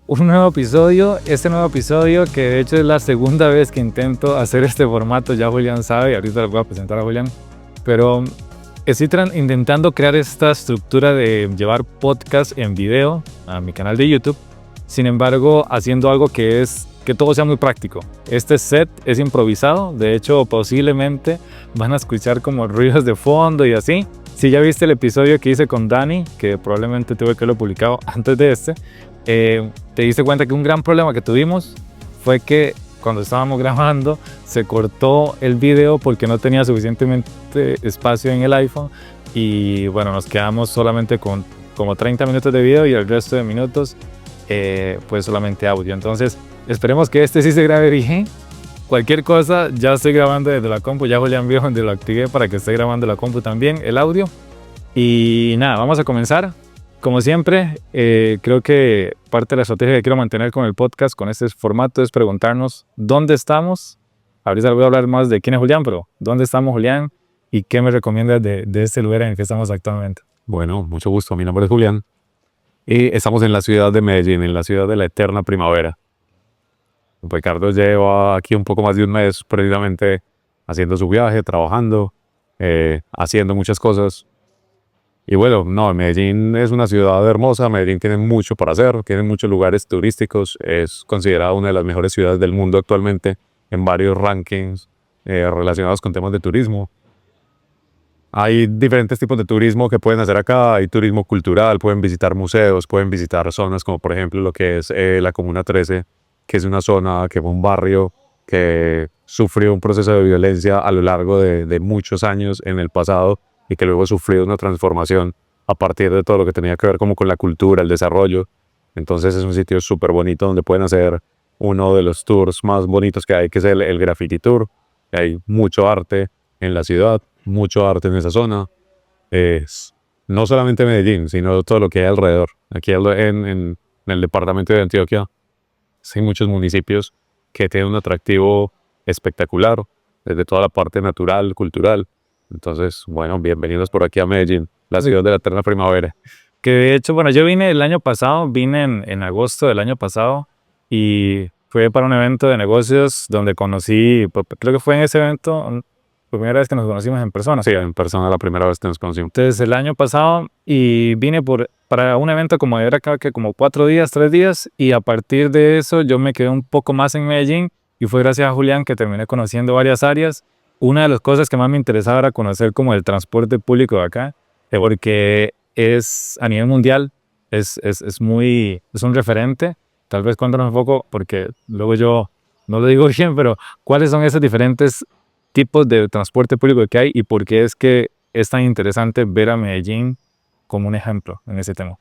un nuevo episodio. Este nuevo episodio, que de hecho es la segunda vez que intento hacer este formato, ya Julián sabe, ahorita les voy a presentar a Julián, pero estoy intentando crear esta estructura de llevar podcast en video a mi canal de YouTube, sin embargo haciendo algo que todo sea muy práctico. Este set es improvisado, de hecho posiblemente van a escuchar como ruidos de fondo y así. Si ya viste el episodio que hice con Dani, que probablemente tuve que lo publicado antes de este, te diste cuenta que un gran problema que tuvimos fue que cuando estábamos grabando se cortó el video porque no tenía suficientemente espacio en el iPhone y bueno, nos quedamos solamente con como 30 minutos de video y el resto de minutos pues solamente audio. Entonces esperemos que este sí se grabe bien. Cualquier cosa, ya estoy grabando desde la compu, ya Julián vio donde lo activé para que esté grabando la compu también, el audio. Y nada, vamos a comenzar. Como siempre, creo que parte de la estrategia que quiero mantener con el podcast, con este formato, es preguntarnos dónde estamos. Ahorita voy a hablar más de quién es Julián, pero ¿dónde estamos, Julián? ¿Y qué me recomiendas de este lugar en el que estamos actualmente? Bueno, mucho gusto. Mi nombre es Julián y estamos en la ciudad de Medellín, en la ciudad de la eterna primavera. Ricardo lleva aquí un poco más de un mes precisamente haciendo su viaje, trabajando, haciendo muchas cosas. Y bueno, no, Medellín es una ciudad hermosa, Medellín tiene mucho para hacer, tiene muchos lugares turísticos, es considerada una de las mejores ciudades del mundo actualmente en varios rankings relacionados con temas de turismo. Hay diferentes tipos de turismo que pueden hacer acá, hay turismo cultural, pueden visitar museos, pueden visitar zonas como por ejemplo lo que es la Comuna 13, que es una zona, que fue un barrio que sufrió un proceso de violencia a lo largo de muchos años en el pasado y que luego sufrió una transformación a partir de todo lo que tenía que ver como con la cultura, el desarrollo. Entonces es un sitio súper bonito donde pueden hacer uno de los tours más bonitos que hay, que es el Graffiti Tour. Hay mucho arte en la ciudad, mucho arte en esa zona. Es no solamente Medellín, sino todo lo que hay alrededor. Aquí en el departamento de Antioquia hay muchos municipios que tienen un atractivo espectacular, desde toda la parte natural, cultural. Entonces, bueno, bienvenidos por aquí a Medellín, la ciudad de la eterna primavera. Que de hecho, bueno, yo vine el año pasado, vine en agosto del año pasado y fue para un evento de negocios donde conocí, creo que fue en ese evento, primera vez que nos conocimos en persona. Sí, en persona la primera vez que nos conocimos. Entonces el año pasado y vine para un evento como era acá que como 4 días, 3 días y a partir de eso yo me quedé un poco más en Medellín y fue gracias a Julián que terminé conociendo varias áreas. Una de las cosas que más me interesaba era conocer como el transporte público de acá, porque es a nivel mundial, es un referente. Tal vez cuéntanos un poco, porque luego yo no lo digo bien, pero ¿cuáles son esos diferentes tipos de transporte público que hay y por qué es que es tan interesante ver a Medellín como un ejemplo en ese tema?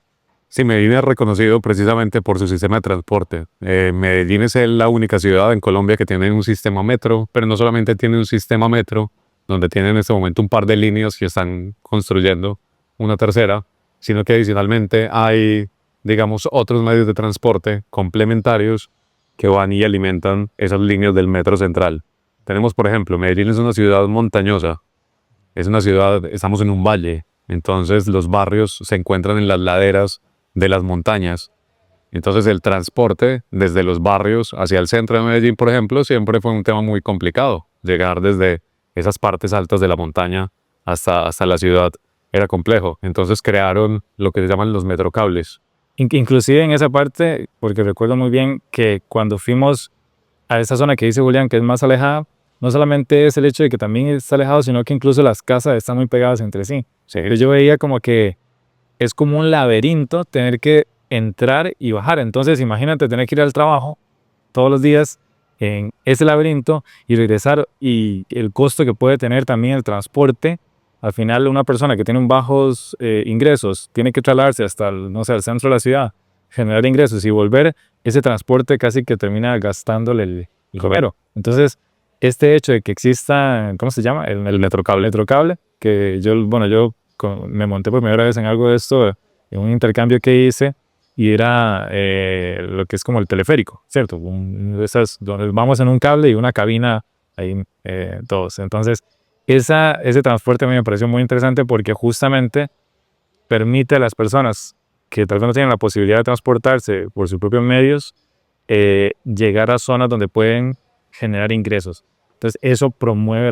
Sí, Medellín es reconocido precisamente por su sistema de transporte. Medellín es la única ciudad en Colombia que tiene un sistema metro, pero no solamente tiene un sistema metro, donde tiene en este momento un par de líneas que están construyendo una tercera, sino que adicionalmente hay, digamos, otros medios de transporte complementarios que van y alimentan esas líneas del metro central. Tenemos, por ejemplo, Medellín es una ciudad montañosa, es una ciudad, estamos en un valle, entonces los barrios se encuentran en las laderas de las montañas. Entonces el transporte desde los barrios hacia el centro de Medellín, por ejemplo, siempre fue un tema muy complicado. Llegar desde esas partes altas de la montaña hasta la ciudad era complejo. Entonces crearon lo que se llaman los metrocables. Inclusive en esa parte, porque recuerdo muy bien que cuando fuimos a esa zona que dice Julián, que es más alejada, no solamente es el hecho de que también está alejado, sino que incluso las casas están muy pegadas entre sí. Sí. Yo veía como que es como un laberinto tener que entrar y bajar. Entonces imagínate tener que ir al trabajo todos los días en ese laberinto y regresar y el costo que puede tener también el transporte. Al final una persona que tiene un bajos ingresos tiene que trasladarse hasta no sé, el centro de la ciudad, generar ingresos y volver, ese transporte casi que termina gastándole el dinero. Entonces este hecho de que exista, ¿cómo se llama? El metrocable, que yo me monté por primera vez en algo de esto, en un intercambio que hice, y era lo que es como el teleférico, ¿cierto? Esas donde vamos en un cable y una cabina ahí todos. Entonces, ese transporte a mí me pareció muy interesante porque justamente permite a las personas que tal vez no tienen la posibilidad de transportarse por sus propios medios, llegar a zonas donde pueden generar ingresos. Entonces eso promueve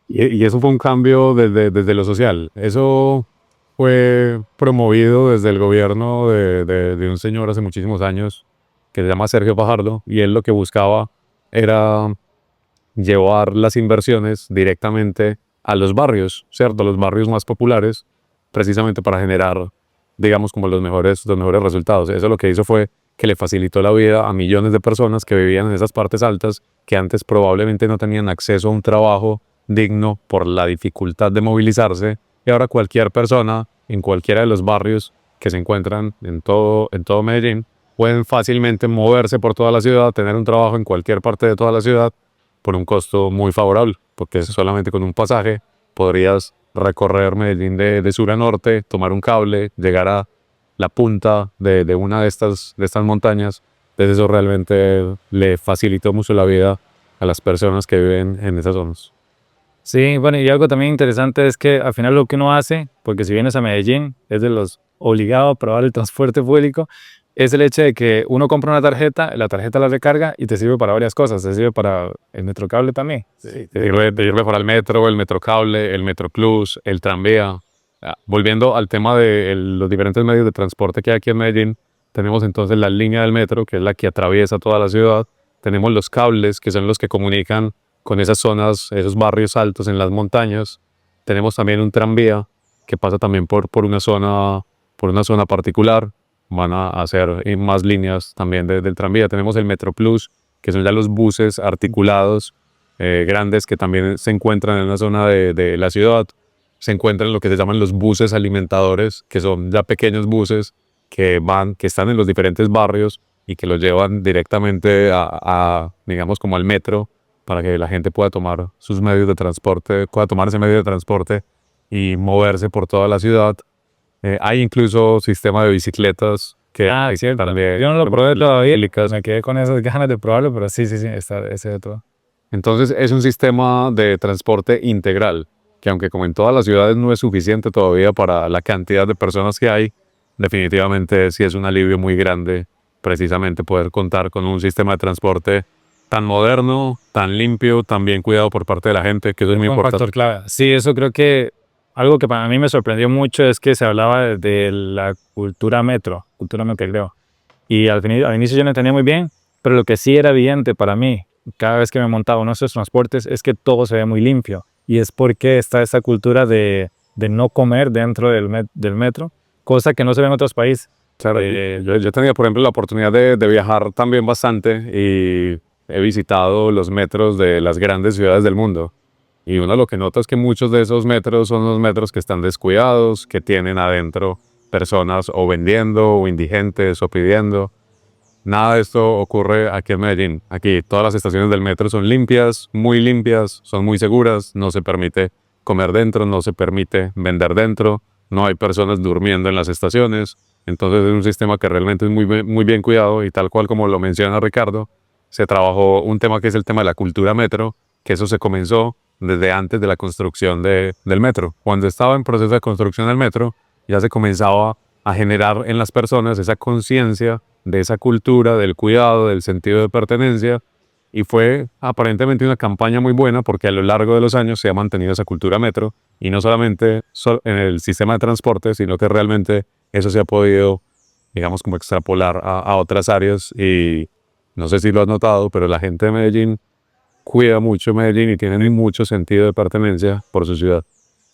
Y eso fue un cambio desde lo social. Eso fue promovido desde el gobierno de un señor hace muchísimos años que se llama Sergio Fajardo, y él lo que buscaba era llevar las inversiones directamente a los barrios, ¿cierto? Los barrios más populares, precisamente para generar, digamos, como los mejores resultados. Eso lo que hizo fue que le facilitó la vida a millones de personas que vivían en esas partes altas, que antes probablemente no tenían acceso a un trabajo digno por la dificultad de movilizarse, y ahora cualquier persona en cualquiera de los barrios que se encuentran en todo Medellín pueden fácilmente moverse por toda la ciudad, tener un trabajo en cualquier parte de toda la ciudad por un costo muy favorable, porque solamente con un pasaje podrías recorrer Medellín de sur a norte, tomar un cable, llegar a la punta de una de estas montañas. Entonces eso realmente le facilitó mucho la vida a las personas que viven en esas zonas. Sí, bueno, y algo también interesante es que al final lo que uno hace, porque si vienes a Medellín, es de los obligados a probar el transporte público, es el hecho de que uno compra una tarjeta, la tarjeta la recarga y te sirve para varias cosas. Te sirve para el Metrocable también. Sí, te sirve para el metro, el Metrocable, el Metroplus, el tranvía. Volviendo al tema de los diferentes medios de transporte que hay aquí en Medellín, tenemos entonces la línea del metro, que es la que atraviesa toda la ciudad. Tenemos los cables, que son los que comunican con esas zonas, esos barrios altos en las montañas. Tenemos también un tranvía que pasa también por una zona particular. Van a hacer más líneas también del tranvía. Tenemos el Metroplus, que son ya los buses articulados grandes que también se encuentran en una zona de la ciudad. Se encuentran lo que se llaman los buses alimentadores, que son ya pequeños buses que están en los diferentes barrios y que los llevan directamente digamos, como al metro, para que la gente pueda tomar sus medios de transporte, pueda tomar ese medio de transporte y moverse por toda la ciudad. Hay incluso sistema de bicicletas que cierto. también, Yo no lo probé todavía, me quedé con esas ganas de probarlo, pero sí, está ese de todo. Entonces es un sistema de transporte integral, que aunque como en todas las ciudades no es suficiente todavía para la cantidad de personas que hay, definitivamente sí es un alivio muy grande precisamente poder contar con un sistema de transporte tan moderno, tan limpio, tan bien cuidado por parte de la gente, que eso es muy importante. Un factor clave. Sí, eso creo que algo que para mí me sorprendió mucho es que se hablaba de la cultura metro creo. Y al inicio yo no entendía muy bien, pero lo que sí era evidente para mí, cada vez que me montaba uno de esos transportes, es que todo se ve muy limpio. Y es porque está esa cultura de no comer dentro del metro, cosa que no se ve en otros países. Claro, yo he tenido, por ejemplo, la oportunidad de viajar también bastante y he visitado los metros de las grandes ciudades del mundo. Y uno lo que nota es que muchos de esos metros son los metros que están descuidados, que tienen adentro personas o vendiendo o indigentes o pidiendo. Nada de esto ocurre aquí en Medellín. Aquí todas las estaciones del metro son limpias, son muy seguras, no se permite comer dentro, no se permite vender dentro, no hay personas durmiendo en las estaciones. Entonces es un sistema que realmente es muy bien cuidado, y tal cual como lo menciona Ricardo, se trabajó un tema que es el tema de la cultura metro, que eso se comenzó desde antes de la construcción del metro. Cuando estaba en proceso de construcción del metro, ya se comenzaba a generar en las personas esa conciencia de esa cultura, del cuidado, del sentido de pertenencia, y fue aparentemente una campaña muy buena porque a lo largo de los años se ha mantenido esa cultura metro, y no solamente en el sistema de transporte, sino que realmente eso se ha podido, digamos, como extrapolar a otras áreas. Y no sé si lo has notado, pero la gente de Medellín cuida mucho Medellín y tiene mucho sentido de pertenencia por su ciudad.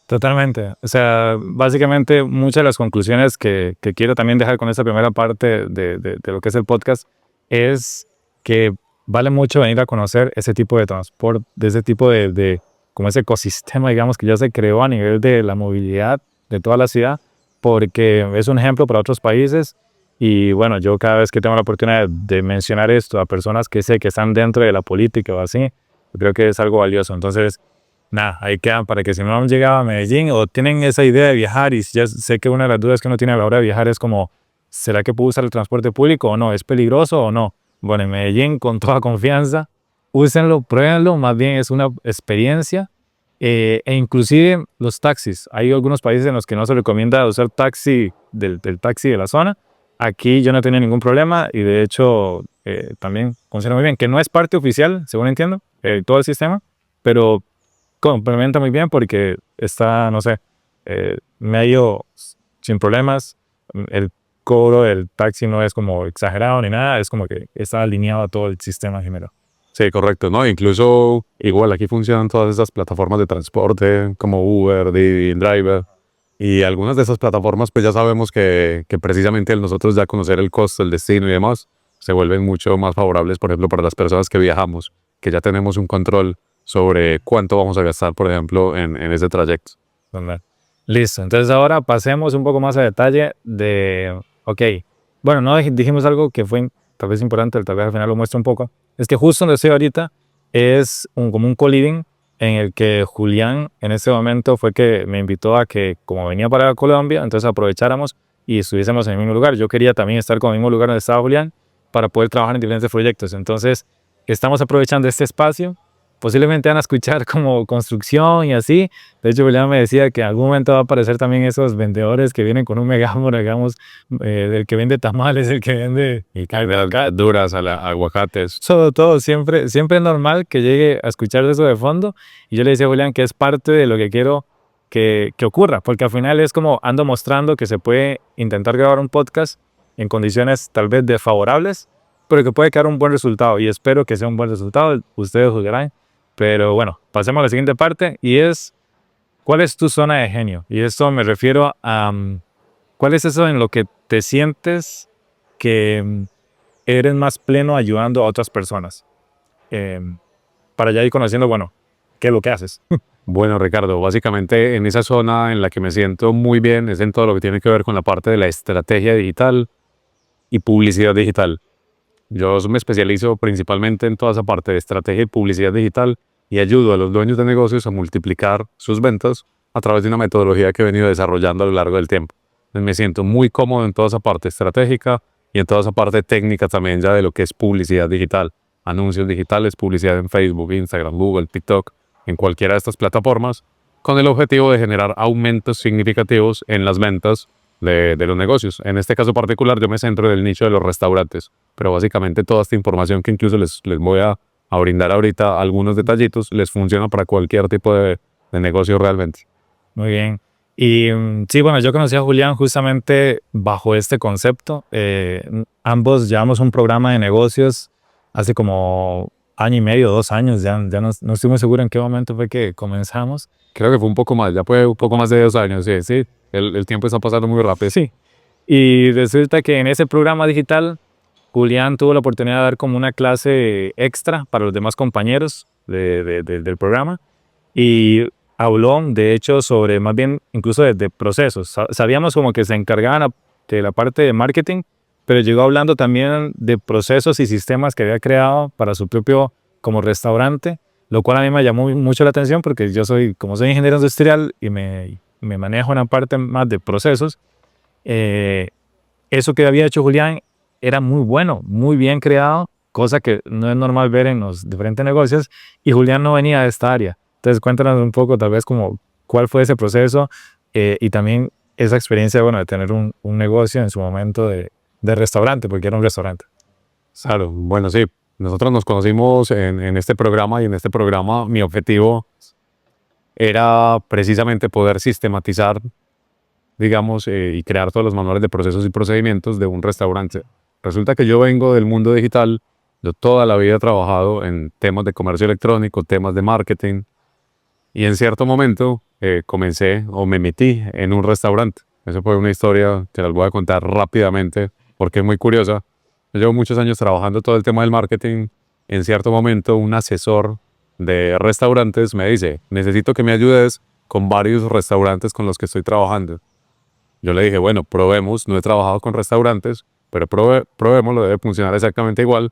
Totalmente. O sea, básicamente muchas de las conclusiones que quiero también dejar con esta primera parte de lo que es el podcast es que vale mucho venir a conocer ese tipo de transporte, de ese tipo de como ese ecosistema, digamos, que ya se creó a nivel de la movilidad de toda la ciudad, porque es un ejemplo para otros países. Y bueno, yo cada vez que tengo la oportunidad de mencionar esto a personas que sé que están dentro de la política o así, creo que es algo valioso. Entonces, nada, ahí quedan para que si no han llegado a Medellín o tienen esa idea de viajar, y ya sé que una de las dudas que uno tiene a la hora de viajar es como, ¿será que puedo usar el transporte público o no? ¿Es peligroso o no? Bueno, en Medellín, con toda confianza, úsenlo, pruébenlo, más bien es una experiencia E inclusive los taxis. Hay algunos países en los que no se recomienda usar taxi del taxi de la zona. Aquí yo no tenía ningún problema y de hecho también funciona muy bien, que no es parte oficial, según entiendo, todo el sistema, pero complementa muy bien porque está, no sé, me ha ido sin problemas. El cobro del taxi no es como exagerado ni nada, es como que está alineado a todo el sistema general. Sí, correcto, ¿no? Incluso igual aquí funcionan todas esas plataformas de transporte como Uber, Didi, Driver. Y algunas de esas plataformas pues ya sabemos que precisamente al nosotros ya conocer el costo, el destino y demás, se vuelven mucho más favorables, por ejemplo, para las personas que viajamos, que ya tenemos un control sobre cuánto vamos a gastar, por ejemplo, en ese trayecto. ¿Verdad? Listo, entonces ahora pasemos un poco más a detalle de, ok, bueno, no dijimos algo que fue tal vez importante, tal vez al final lo muestro un poco, es que justo donde estoy ahorita es como un co-living en el que Julián en ese momento fue que me invitó a que como venía para Colombia, entonces aprovecháramos y estuviésemos en el mismo lugar. Yo quería también estar con el mismo lugar donde estaba Julián para poder trabajar en diferentes proyectos, entonces estamos aprovechando este espacio. Posiblemente van a escuchar como construcción y así. De hecho, Julián me decía que en algún momento va a aparecer también esos vendedores que vienen con un megáfono, digamos, el que vende tamales, el que vende Y de las verduras aguacates. todo. Siempre es normal que llegue a escuchar eso de fondo. Y yo le decía a Julián que es parte de lo que quiero que ocurra, porque al final es como ando mostrando que se puede intentar grabar un podcast en condiciones tal vez desfavorables, pero que puede quedar un buen resultado. Y espero que sea un buen resultado. Ustedes juzgarán. Pero bueno, pasemos a la siguiente parte y es, ¿cuál es tu zona de genio? Y esto me refiero a, ¿cuál es eso en lo que te sientes que eres más pleno ayudando a otras personas? Para ya ir conociendo, bueno, ¿qué es lo que haces? Bueno, Ricardo, básicamente en esa zona en la que me siento muy bien es en todo lo que tiene que ver con la parte de la estrategia digital y publicidad digital. Yo me especializo principalmente en toda esa parte de estrategia y publicidad digital y ayudo a los dueños de negocios a multiplicar sus ventas a través de una metodología que he venido desarrollando a lo largo del tiempo. Entonces me siento muy cómodo en toda esa parte estratégica y en toda esa parte técnica también ya de lo que es publicidad digital, anuncios digitales, publicidad en Facebook, Instagram, Google, TikTok, en cualquiera de estas plataformas, con el objetivo de generar aumentos significativos en las ventas de los negocios. En este caso particular yo me centro en el nicho de los restaurantes, pero básicamente toda esta información que incluso les voy a brindar ahorita algunos detallitos, les funciona para cualquier tipo de negocio realmente. Muy bien. Y sí, bueno, yo conocí a Julián justamente bajo este concepto. Ambos llevamos un programa de negocios hace como año y medio, 2 años, ya no estoy muy seguro en qué momento fue que comenzamos. Creo que fue un poco más, ya fue un poco más de 2 años, sí, sí. El tiempo está pasando muy rápido. Sí. Y resulta que en ese programa digital, Julián tuvo la oportunidad de dar como una clase extra para los demás compañeros del programa y habló, de hecho, sobre más bien incluso de procesos. Sabíamos como que se encargaban de la parte de marketing, pero llegó hablando también de procesos y sistemas que había creado para su propio como restaurante, lo cual a mí me llamó mucho la atención porque yo como soy ingeniero industrial y me manejo una parte más de procesos. Eso que había hecho Julián era muy bueno, muy bien creado, cosa que no es normal ver en los diferentes negocios, y Julián no venía de esta área. Entonces cuéntanos un poco tal vez como cuál fue ese proceso y también esa experiencia, bueno, de tener un negocio en su momento de restaurante, porque era un restaurante. Claro, bueno, sí, nosotros nos conocimos en este programa y en este programa mi objetivo era precisamente poder sistematizar, digamos, y crear todos los manuales de procesos y procedimientos de un restaurante. Resulta que yo vengo del mundo digital, yo toda la vida he trabajado en temas de comercio electrónico, temas de marketing, y en cierto momento comencé o me metí en un restaurante. Eso fue una historia que les voy a contar rápidamente porque es muy curiosa. Yo llevo muchos años trabajando todo el tema del marketing. En cierto momento un asesor de restaurantes me dice, necesito que me ayudes con varios restaurantes con los que estoy trabajando. Yo le dije, bueno, probemos, no he trabajado con restaurantes, pero probemos, lo debe funcionar exactamente igual.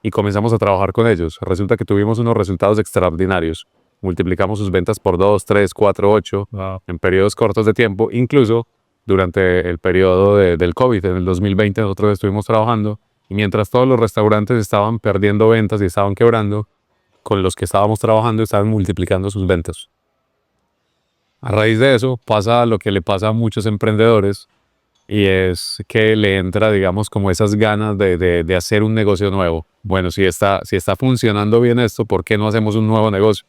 Y comenzamos a trabajar con ellos. Resulta que tuvimos unos resultados extraordinarios. Multiplicamos sus ventas por 2, 3, 4, 8 Wow. en periodos cortos de tiempo. Incluso durante el periodo del COVID, en el 2020, nosotros estuvimos trabajando. Y mientras todos los restaurantes estaban perdiendo ventas y estaban quebrando, con los que estábamos trabajando estaban multiplicando sus ventas. A raíz de eso pasa lo que le pasa a muchos emprendedores y es que le entra, digamos, como esas ganas de hacer un negocio nuevo. Bueno, si está funcionando bien esto, ¿por qué no hacemos un nuevo negocio?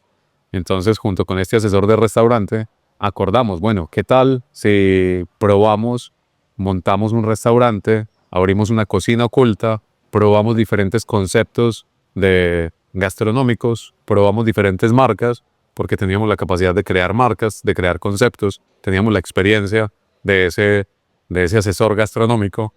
Entonces, junto con este asesor de restaurante, acordamos, bueno, ¿qué tal si probamos, montamos un restaurante, abrimos una cocina oculta, probamos diferentes conceptos de gastronómicos, probamos diferentes marcas, porque teníamos la capacidad de crear marcas, de crear conceptos, teníamos la experiencia de ese asesor gastronómico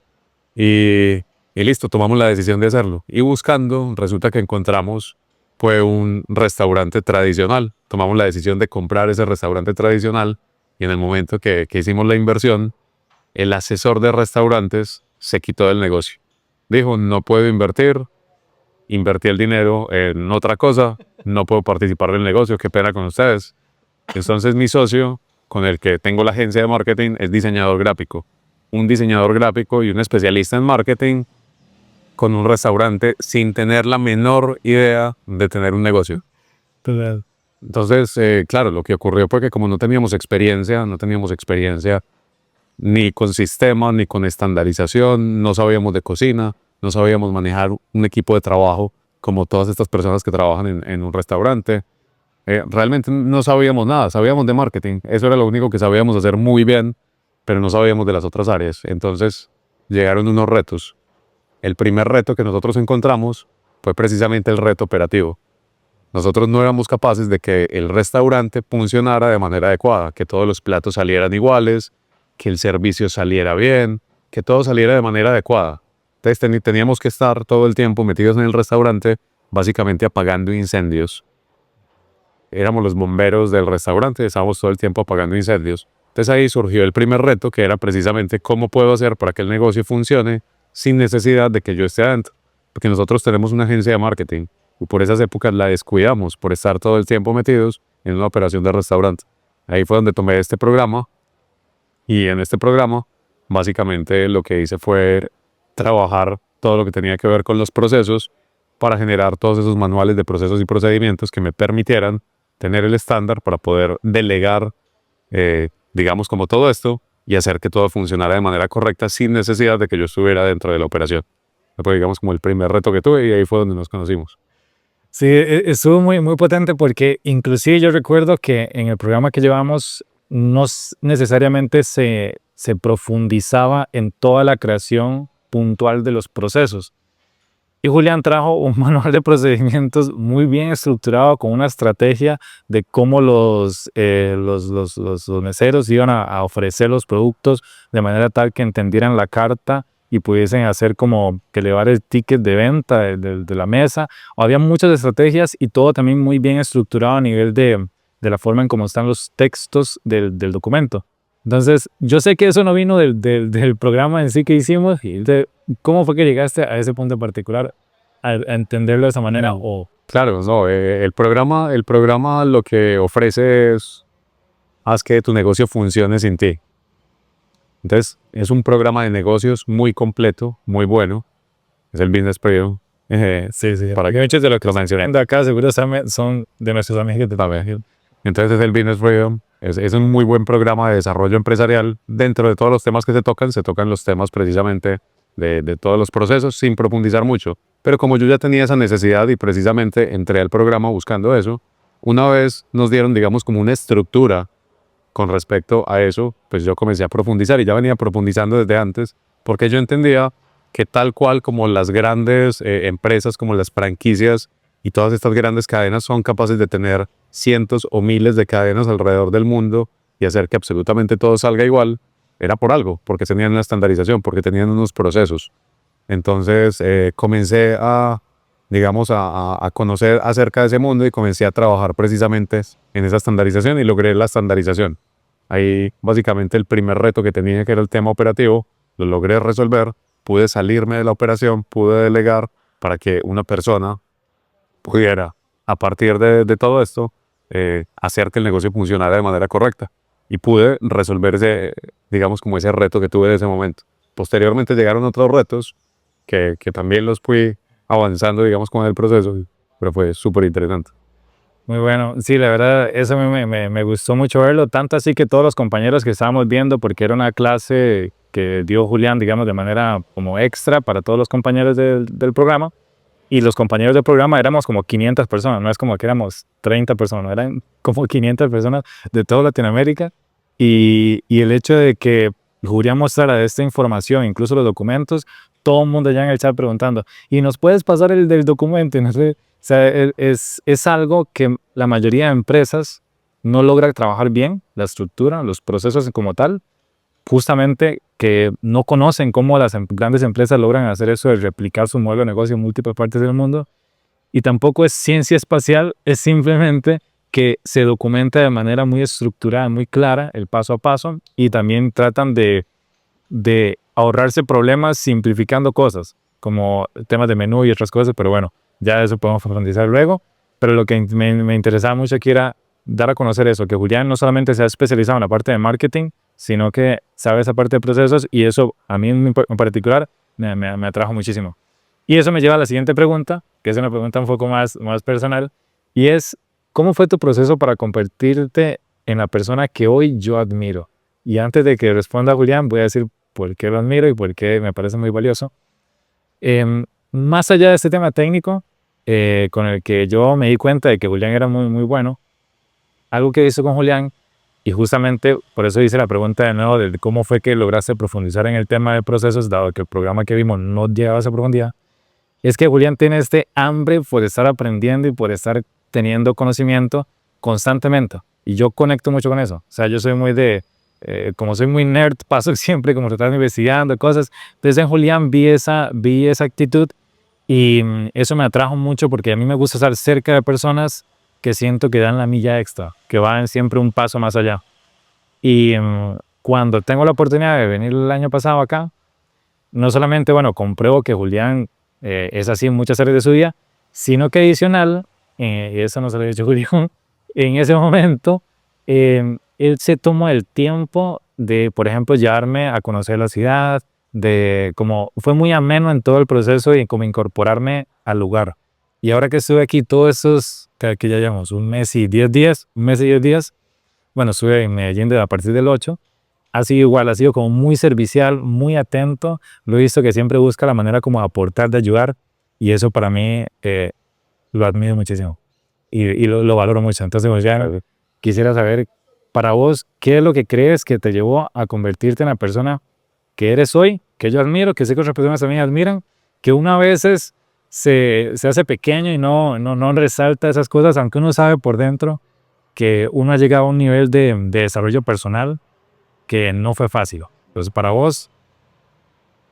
y listo, tomamos la decisión de hacerlo. Y buscando, resulta que encontramos fue un restaurante tradicional. Tomamos la decisión de comprar ese restaurante tradicional y en el momento que hicimos la inversión, el asesor de restaurantes se quitó del negocio. Dijo, no puedo invertir, invertí el dinero en otra cosa, no puedo participar del negocio, qué pena con ustedes. Entonces mi socio, con el que tengo la agencia de marketing, es diseñador gráfico. Un diseñador gráfico y un especialista en marketing con un restaurante sin tener la menor idea de tener un negocio. Total. Entonces, claro, lo que ocurrió fue que como no teníamos experiencia ni con sistemas, ni con estandarización, no sabíamos de cocina, no sabíamos manejar un equipo de trabajo como todas estas personas que trabajan en un restaurante. Realmente no sabíamos nada, sabíamos de marketing, eso era lo único que sabíamos hacer muy bien, pero no sabíamos de las otras áreas. Entonces llegaron unos retos. El primer reto que nosotros encontramos fue precisamente el reto operativo. Nosotros no éramos capaces de que el restaurante funcionara de manera adecuada, que todos los platos salieran iguales, que el servicio saliera bien, que todo saliera de manera adecuada. Entonces teníamos que estar todo el tiempo metidos en el restaurante, básicamente apagando incendios. Éramos los bomberos del restaurante, estábamos todo el tiempo apagando incendios. Entonces ahí surgió el primer reto, que era precisamente cómo puedo hacer para que el negocio funcione sin necesidad de que yo esté adentro. Porque nosotros tenemos una agencia de marketing y por esas épocas la descuidamos por estar todo el tiempo metidos en una operación de restaurante. Ahí fue donde tomé este programa y en este programa básicamente lo que hice fue trabajar todo lo que tenía que ver con los procesos para generar todos esos manuales de procesos y procedimientos que me permitieran tener el estándar para poder delegar, digamos, como todo esto y hacer que todo funcionara de manera correcta sin necesidad de que yo estuviera dentro de la operación. Fue, digamos, como el primer reto que tuve y ahí fue donde nos conocimos. Sí, estuvo muy, muy potente porque inclusive yo recuerdo que en el programa que llevamos no necesariamente se profundizaba en toda la creación puntual de los procesos. Y Julián trajo un manual de procedimientos muy bien estructurado con una estrategia de cómo los meseros iban a ofrecer los productos de manera tal que entendieran la carta y pudiesen hacer como que elevar el ticket de venta de la mesa. Había muchas estrategias y todo también muy bien estructurado a nivel de la forma en cómo están los textos del documento. Entonces, yo sé que eso no vino del programa en sí que hicimos. ¿Cómo fue que llegaste a ese punto en particular, a entenderlo de esa manera? Claro, no, el programa lo que ofrece es haz que tu negocio funcione sin ti. Entonces, es un programa de negocios muy completo, muy bueno. Es el Business Freedom. Sí. Para que muchos de los que lo mencioné. de acá seguro son de nuestros amigos de también. Entonces, es el Business Freedom. Es un muy buen programa de desarrollo empresarial. Dentro de todos los temas que se tocan los temas precisamente de todos los procesos sin profundizar mucho. Pero como yo ya tenía esa necesidad y precisamente entré al programa buscando eso, una vez nos dieron, digamos, como una estructura con respecto a eso, pues yo comencé a profundizar y ya venía profundizando desde antes, porque yo entendía que tal cual como las grandes empresas, como las franquicias y todas estas grandes cadenas son capaces de tener cientos o miles de cadenas alrededor del mundo y hacer que absolutamente todo salga igual, era por algo, porque tenían una estandarización, porque tenían unos procesos. Entonces comencé a conocer acerca de ese mundo y comencé a trabajar precisamente en esa estandarización y logré la estandarización. Ahí básicamente el primer reto que tenía, que era el tema operativo, lo logré resolver, pude salirme de la operación, pude delegar para que una persona pudiera, a partir de todo esto, hacer que el negocio funcionara de manera correcta. Y pude resolver digamos, como ese reto que tuve en ese momento. Posteriormente llegaron otros retos que también los fui avanzando, digamos, con el proceso, pero fue súper interesante. Muy bueno. Sí, la verdad, eso me gustó mucho verlo, tanto así que todos los compañeros que estábamos viendo, porque era una clase que dio Julián, digamos, de manera como extra para todos los compañeros del programa, y los compañeros del programa éramos como 500 personas, no es como que éramos 30 personas, eran como 500 personas de toda Latinoamérica, y el hecho de que Julián mostrara esta información, incluso los documentos, todo el mundo ya en el chat preguntando, ¿y nos puedes pasar el del documento? Y no sé, o sea, es algo que la mayoría de empresas no logra trabajar bien, la estructura, los procesos como tal, justamente que no conocen cómo las grandes empresas logran hacer eso de replicar su modelo de negocio en múltiples partes del mundo. Y tampoco es ciencia espacial, es simplemente que se documenta de manera muy estructurada, muy clara, el paso a paso, y también tratan de ahorrarse problemas simplificando cosas, como temas de menú y otras cosas, pero bueno, ya eso podemos profundizar luego. Pero lo que me interesaba mucho aquí era dar a conocer eso, que Julián no solamente se ha especializado en la parte de marketing, sino que sabe esa parte de procesos, y eso a mí en particular me atrajo muchísimo. Y eso me lleva a la siguiente pregunta, que es una pregunta un poco más personal, y es, ¿cómo fue tu proceso para convertirte en la persona que hoy yo admiro? Y antes de que responda Julián, voy a decir por qué lo admiro y por qué me parece muy valioso. Más allá de este tema técnico, con el que yo me di cuenta de que Julián era muy bueno, algo que hice con Julián, y justamente por eso hice la pregunta de nuevo de cómo fue que lograste profundizar en el tema de procesos, dado que el programa que vimos no llegaba a esa profundidad, es que Julián tiene este hambre por estar aprendiendo y por estar teniendo conocimiento constantemente. Y yo conecto mucho con eso. O sea, yo soy muy como soy muy nerd, paso siempre como tratando investigando cosas. Entonces en Julián vi esa actitud, y eso me atrajo mucho porque a mí me gusta estar cerca de personas que siento que dan la milla extra, que van siempre un paso más allá. Y cuando tengo la oportunidad de venir el año pasado acá, no solamente, bueno, compruebo que Julián es así en muchas áreas de su vida, sino que adicional, y eso no se lo he dicho Julián, en ese momento, él se tomó el tiempo de, por ejemplo, llevarme a conocer la ciudad, de como fue muy ameno en todo el proceso y como incorporarme al lugar. Y ahora que estuve aquí todos esos, que ya llevamos un mes y 10 días, bueno, estuve en Medellín a partir del 8, ha sido igual, ha sido como muy servicial, muy atento. Lo he visto que siempre busca la manera como de aportar, de ayudar, y eso para mí lo admiro muchísimo y lo valoro mucho. Entonces, pues ya quisiera saber, para vos, ¿qué es lo que crees que te llevó a convertirte en la persona que eres hoy, que yo admiro, que sé que otras personas también admiran, que uno a veces se hace pequeño y no resalta esas cosas, aunque uno sabe por dentro que uno ha llegado a un nivel de desarrollo personal que no fue fácil? Entonces, para vos,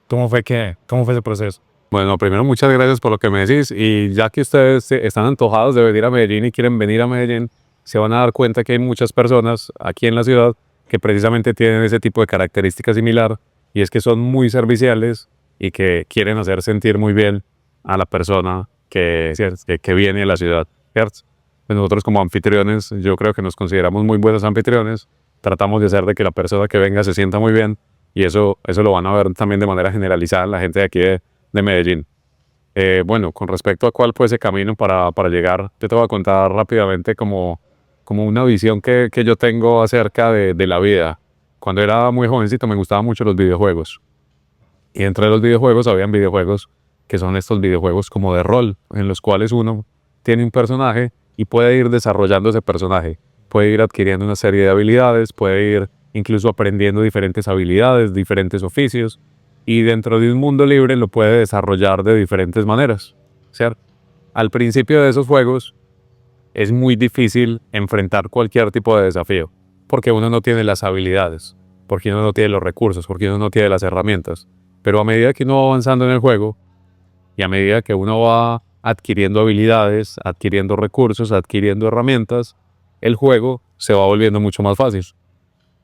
cómo fue ese proceso? Bueno, primero muchas gracias por lo que me decís, y ya que ustedes están antojados de venir a Medellín y quieren venir a Medellín, se van a dar cuenta que hay muchas personas aquí en la ciudad que precisamente tienen ese tipo de características similar, y es que son muy serviciales y que quieren hacer sentir muy bien a la persona que viene a la ciudad, ¿cierto? Pues nosotros como anfitriones, yo creo que nos consideramos muy buenos anfitriones, tratamos de hacer de que la persona que venga se sienta muy bien, y eso lo van a ver también de manera generalizada la gente de aquí de Medellín. Bueno, con respecto a cuál fue ese camino para llegar, yo te voy a contar rápidamente como una visión que yo tengo acerca de la vida. Cuando era muy jovencito me gustaban mucho los videojuegos. Y entre los videojuegos habían videojuegos que son estos videojuegos como de rol, en los cuales uno tiene un personaje y puede ir desarrollando ese personaje. Puede ir adquiriendo una serie de habilidades, puede ir incluso aprendiendo diferentes habilidades, diferentes oficios, y dentro de un mundo libre lo puede desarrollar de diferentes maneras, ¿cierto? Al principio de esos juegos es muy difícil enfrentar cualquier tipo de desafío, porque uno no tiene las habilidades, porque uno no tiene los recursos, porque uno no tiene las herramientas. Pero a medida que uno va avanzando en el juego y a medida que uno va adquiriendo habilidades, adquiriendo recursos, adquiriendo herramientas, el juego se va volviendo mucho más fácil.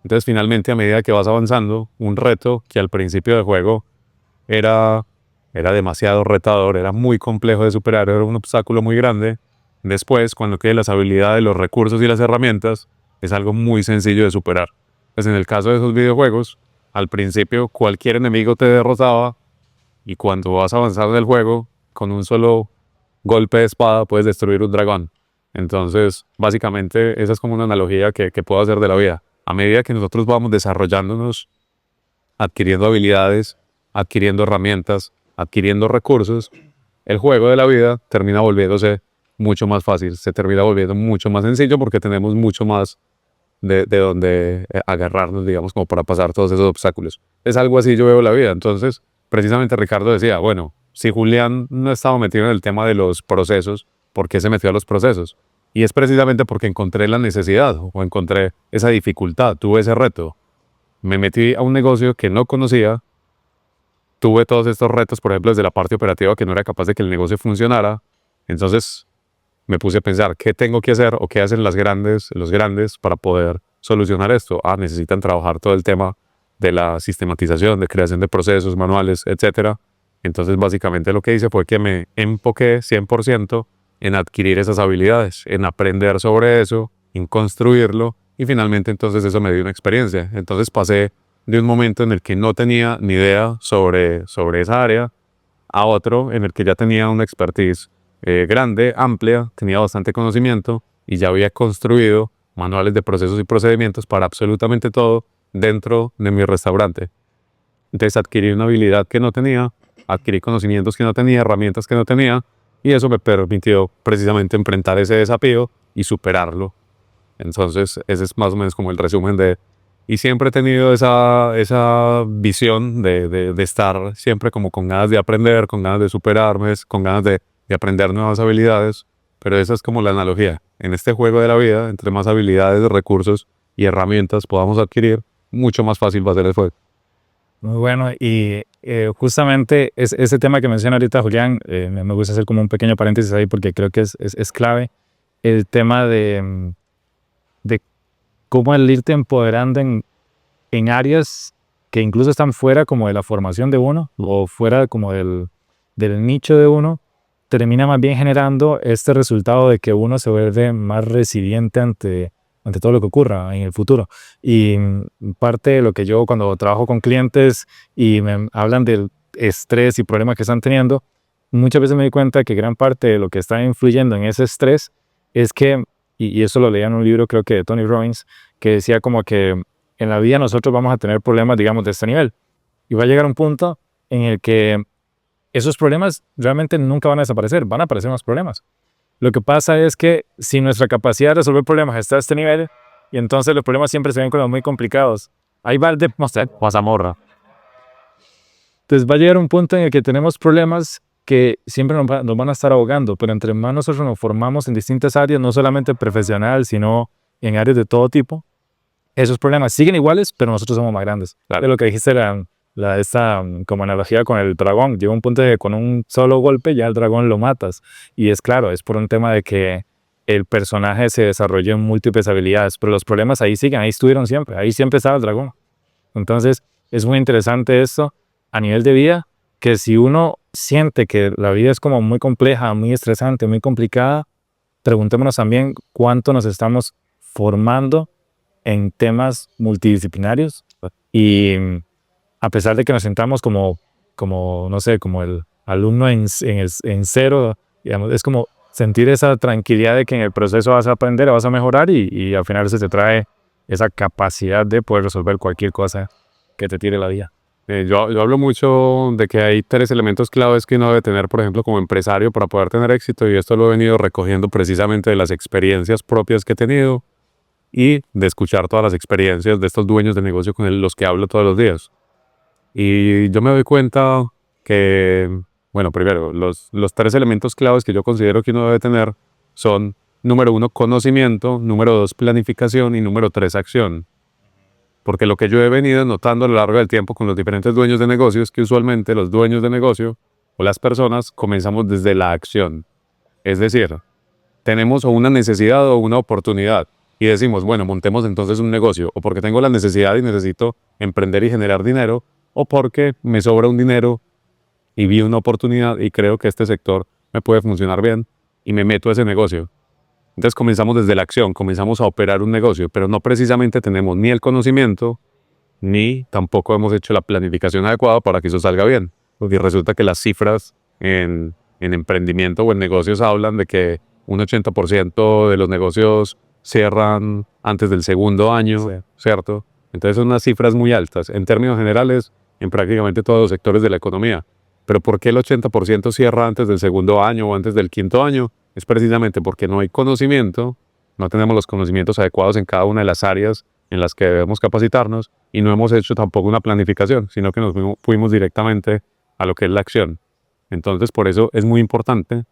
Entonces, finalmente, a medida que vas avanzando, un reto que al principio del juego era demasiado retador, era muy complejo de superar, era un obstáculo muy grande. Después, cuando tienes las habilidades, los recursos y las herramientas, es algo muy sencillo de superar. Pues en el caso de esos videojuegos, al principio cualquier enemigo te derrotaba, y cuando vas avanzando en el juego, con un solo golpe de espada puedes destruir un dragón. Entonces, básicamente, esa es como una analogía que puedo hacer de la vida. A medida que nosotros vamos desarrollándonos, adquiriendo habilidades, adquiriendo herramientas, adquiriendo recursos, el juego de la vida termina volviéndose mucho más fácil, se termina volviendo mucho más sencillo porque tenemos mucho más de donde agarrarnos, digamos, como para pasar todos esos obstáculos. Es algo así yo veo la vida. Entonces, precisamente Ricardo decía, bueno, si Julián no estaba metido en el tema de los procesos, ¿por qué se metió a los procesos? Y es precisamente porque encontré la necesidad o encontré esa dificultad, tuve ese reto. Me metí a un negocio que no conocía, tuve todos estos retos, por ejemplo, desde la parte operativa que no era capaz de que el negocio funcionara. Entonces me puse a pensar, ¿qué tengo que hacer o qué hacen los grandes para poder solucionar esto? Necesitan trabajar todo el tema de la sistematización, de creación de procesos, manuales, etcétera. Entonces, básicamente lo que hice fue que me enfoqué 100% en adquirir esas habilidades, en aprender sobre eso, en construirlo, y finalmente entonces eso me dio una experiencia. Entonces pasé de un momento en el que no tenía ni idea sobre esa área a otro en el que ya tenía una expertise grande, amplia, tenía bastante conocimiento y ya había construido manuales de procesos y procedimientos para absolutamente todo dentro de mi restaurante. Entonces adquirí una habilidad que no tenía, adquirí conocimientos que no tenía, herramientas que no tenía, y eso me permitió precisamente enfrentar ese desafío y superarlo. Entonces ese es más o menos como el resumen de... Y siempre he tenido esa visión de estar siempre como con ganas de aprender, con ganas de superarme, con ganas de aprender nuevas habilidades, pero esa es como la analogía. En este juego de la vida, entre más habilidades, recursos y herramientas podamos adquirir, mucho más fácil va a ser el juego. Muy bueno, y justamente ese tema que menciona ahorita Julián, me gusta hacer como un pequeño paréntesis ahí porque creo que es clave, el tema de cómo el irte empoderando en áreas que incluso están fuera como de la formación de uno o fuera como del nicho de uno, termina más bien generando este resultado de que uno se vuelve más resiliente ante todo lo que ocurra en el futuro. Y parte de lo que yo cuando trabajo con clientes y me hablan del estrés y problemas que están teniendo, muchas veces me doy cuenta que gran parte de lo que está influyendo en ese estrés es que, y eso lo leía en un libro creo que de Tony Robbins, que decía como que en la vida nosotros vamos a tener problemas, digamos, de este nivel. Y va a llegar un punto en el que esos problemas realmente nunca van a desaparecer, van a aparecer más problemas. Lo que pasa es que si nuestra capacidad de resolver problemas está a este nivel, y entonces los problemas siempre se ven como muy complicados, ahí va el de mazamorra. Entonces va a llegar un punto en el que tenemos problemas que siempre nos van a estar ahogando, pero entre más nosotros nos formamos en distintas áreas, no solamente profesional, sino en áreas de todo tipo, esos problemas siguen iguales, pero nosotros somos más grandes. Claro. De lo que dijiste, esta como analogía con el dragón, llega un punto de que con un solo golpe ya el dragón lo matas. Y es claro, es por un tema de que el personaje se desarrolló en múltiples habilidades, pero los problemas ahí siguen, ahí estuvieron siempre, ahí siempre estaba el dragón. Entonces, es muy interesante esto a nivel de vida, que si uno siente que la vida es como muy compleja, muy estresante, muy complicada, preguntémonos también cuánto nos estamos formando en temas multidisciplinarios y a pesar de que nos sentamos como no sé, como el alumno en cero, digamos, es como sentir esa tranquilidad de que en el proceso vas a aprender, vas a mejorar y al final se te trae esa capacidad de poder resolver cualquier cosa que te tire la vida. Yo hablo mucho de que hay 3 elementos claves que uno debe tener, por ejemplo, como empresario para poder tener éxito, y esto lo he venido recogiendo precisamente de las experiencias propias que he tenido y de escuchar todas las experiencias de estos dueños de negocio con los que hablo todos los días. Y yo me doy cuenta que, bueno, primero, los 3 elementos claves que yo considero que uno debe tener son, número 1, conocimiento, número 2, planificación y número 3, acción. Porque lo que yo he venido notando a lo largo del tiempo con los diferentes dueños de negocio es que usualmente los dueños de negocio o las personas comenzamos desde la acción. Es decir, tenemos o una necesidad o una oportunidad y decimos, bueno, montemos entonces un negocio, o porque tengo la necesidad y necesito emprender y generar dinero, o porque me sobra un dinero y vi una oportunidad y creo que este sector me puede funcionar bien y me meto a ese negocio. Entonces comenzamos desde la acción, comenzamos a operar un negocio, pero no precisamente tenemos ni el conocimiento, ni tampoco hemos hecho la planificación adecuada para que eso salga bien. Porque resulta que las cifras en emprendimiento o en negocios hablan de que un 80% de los negocios cierran antes del segundo año, Sí. ¿cierto? Entonces son unas cifras muy altas, en términos generales, en prácticamente todos los sectores de la economía. Pero ¿por qué el 80% cierra antes del segundo año o antes del quinto año? Es precisamente porque no hay conocimiento, no tenemos los conocimientos adecuados en cada una de las áreas en las que debemos capacitarnos y no hemos hecho tampoco una planificación, sino que nos fuimos directamente a lo que es la acción. Entonces, por eso es muy importante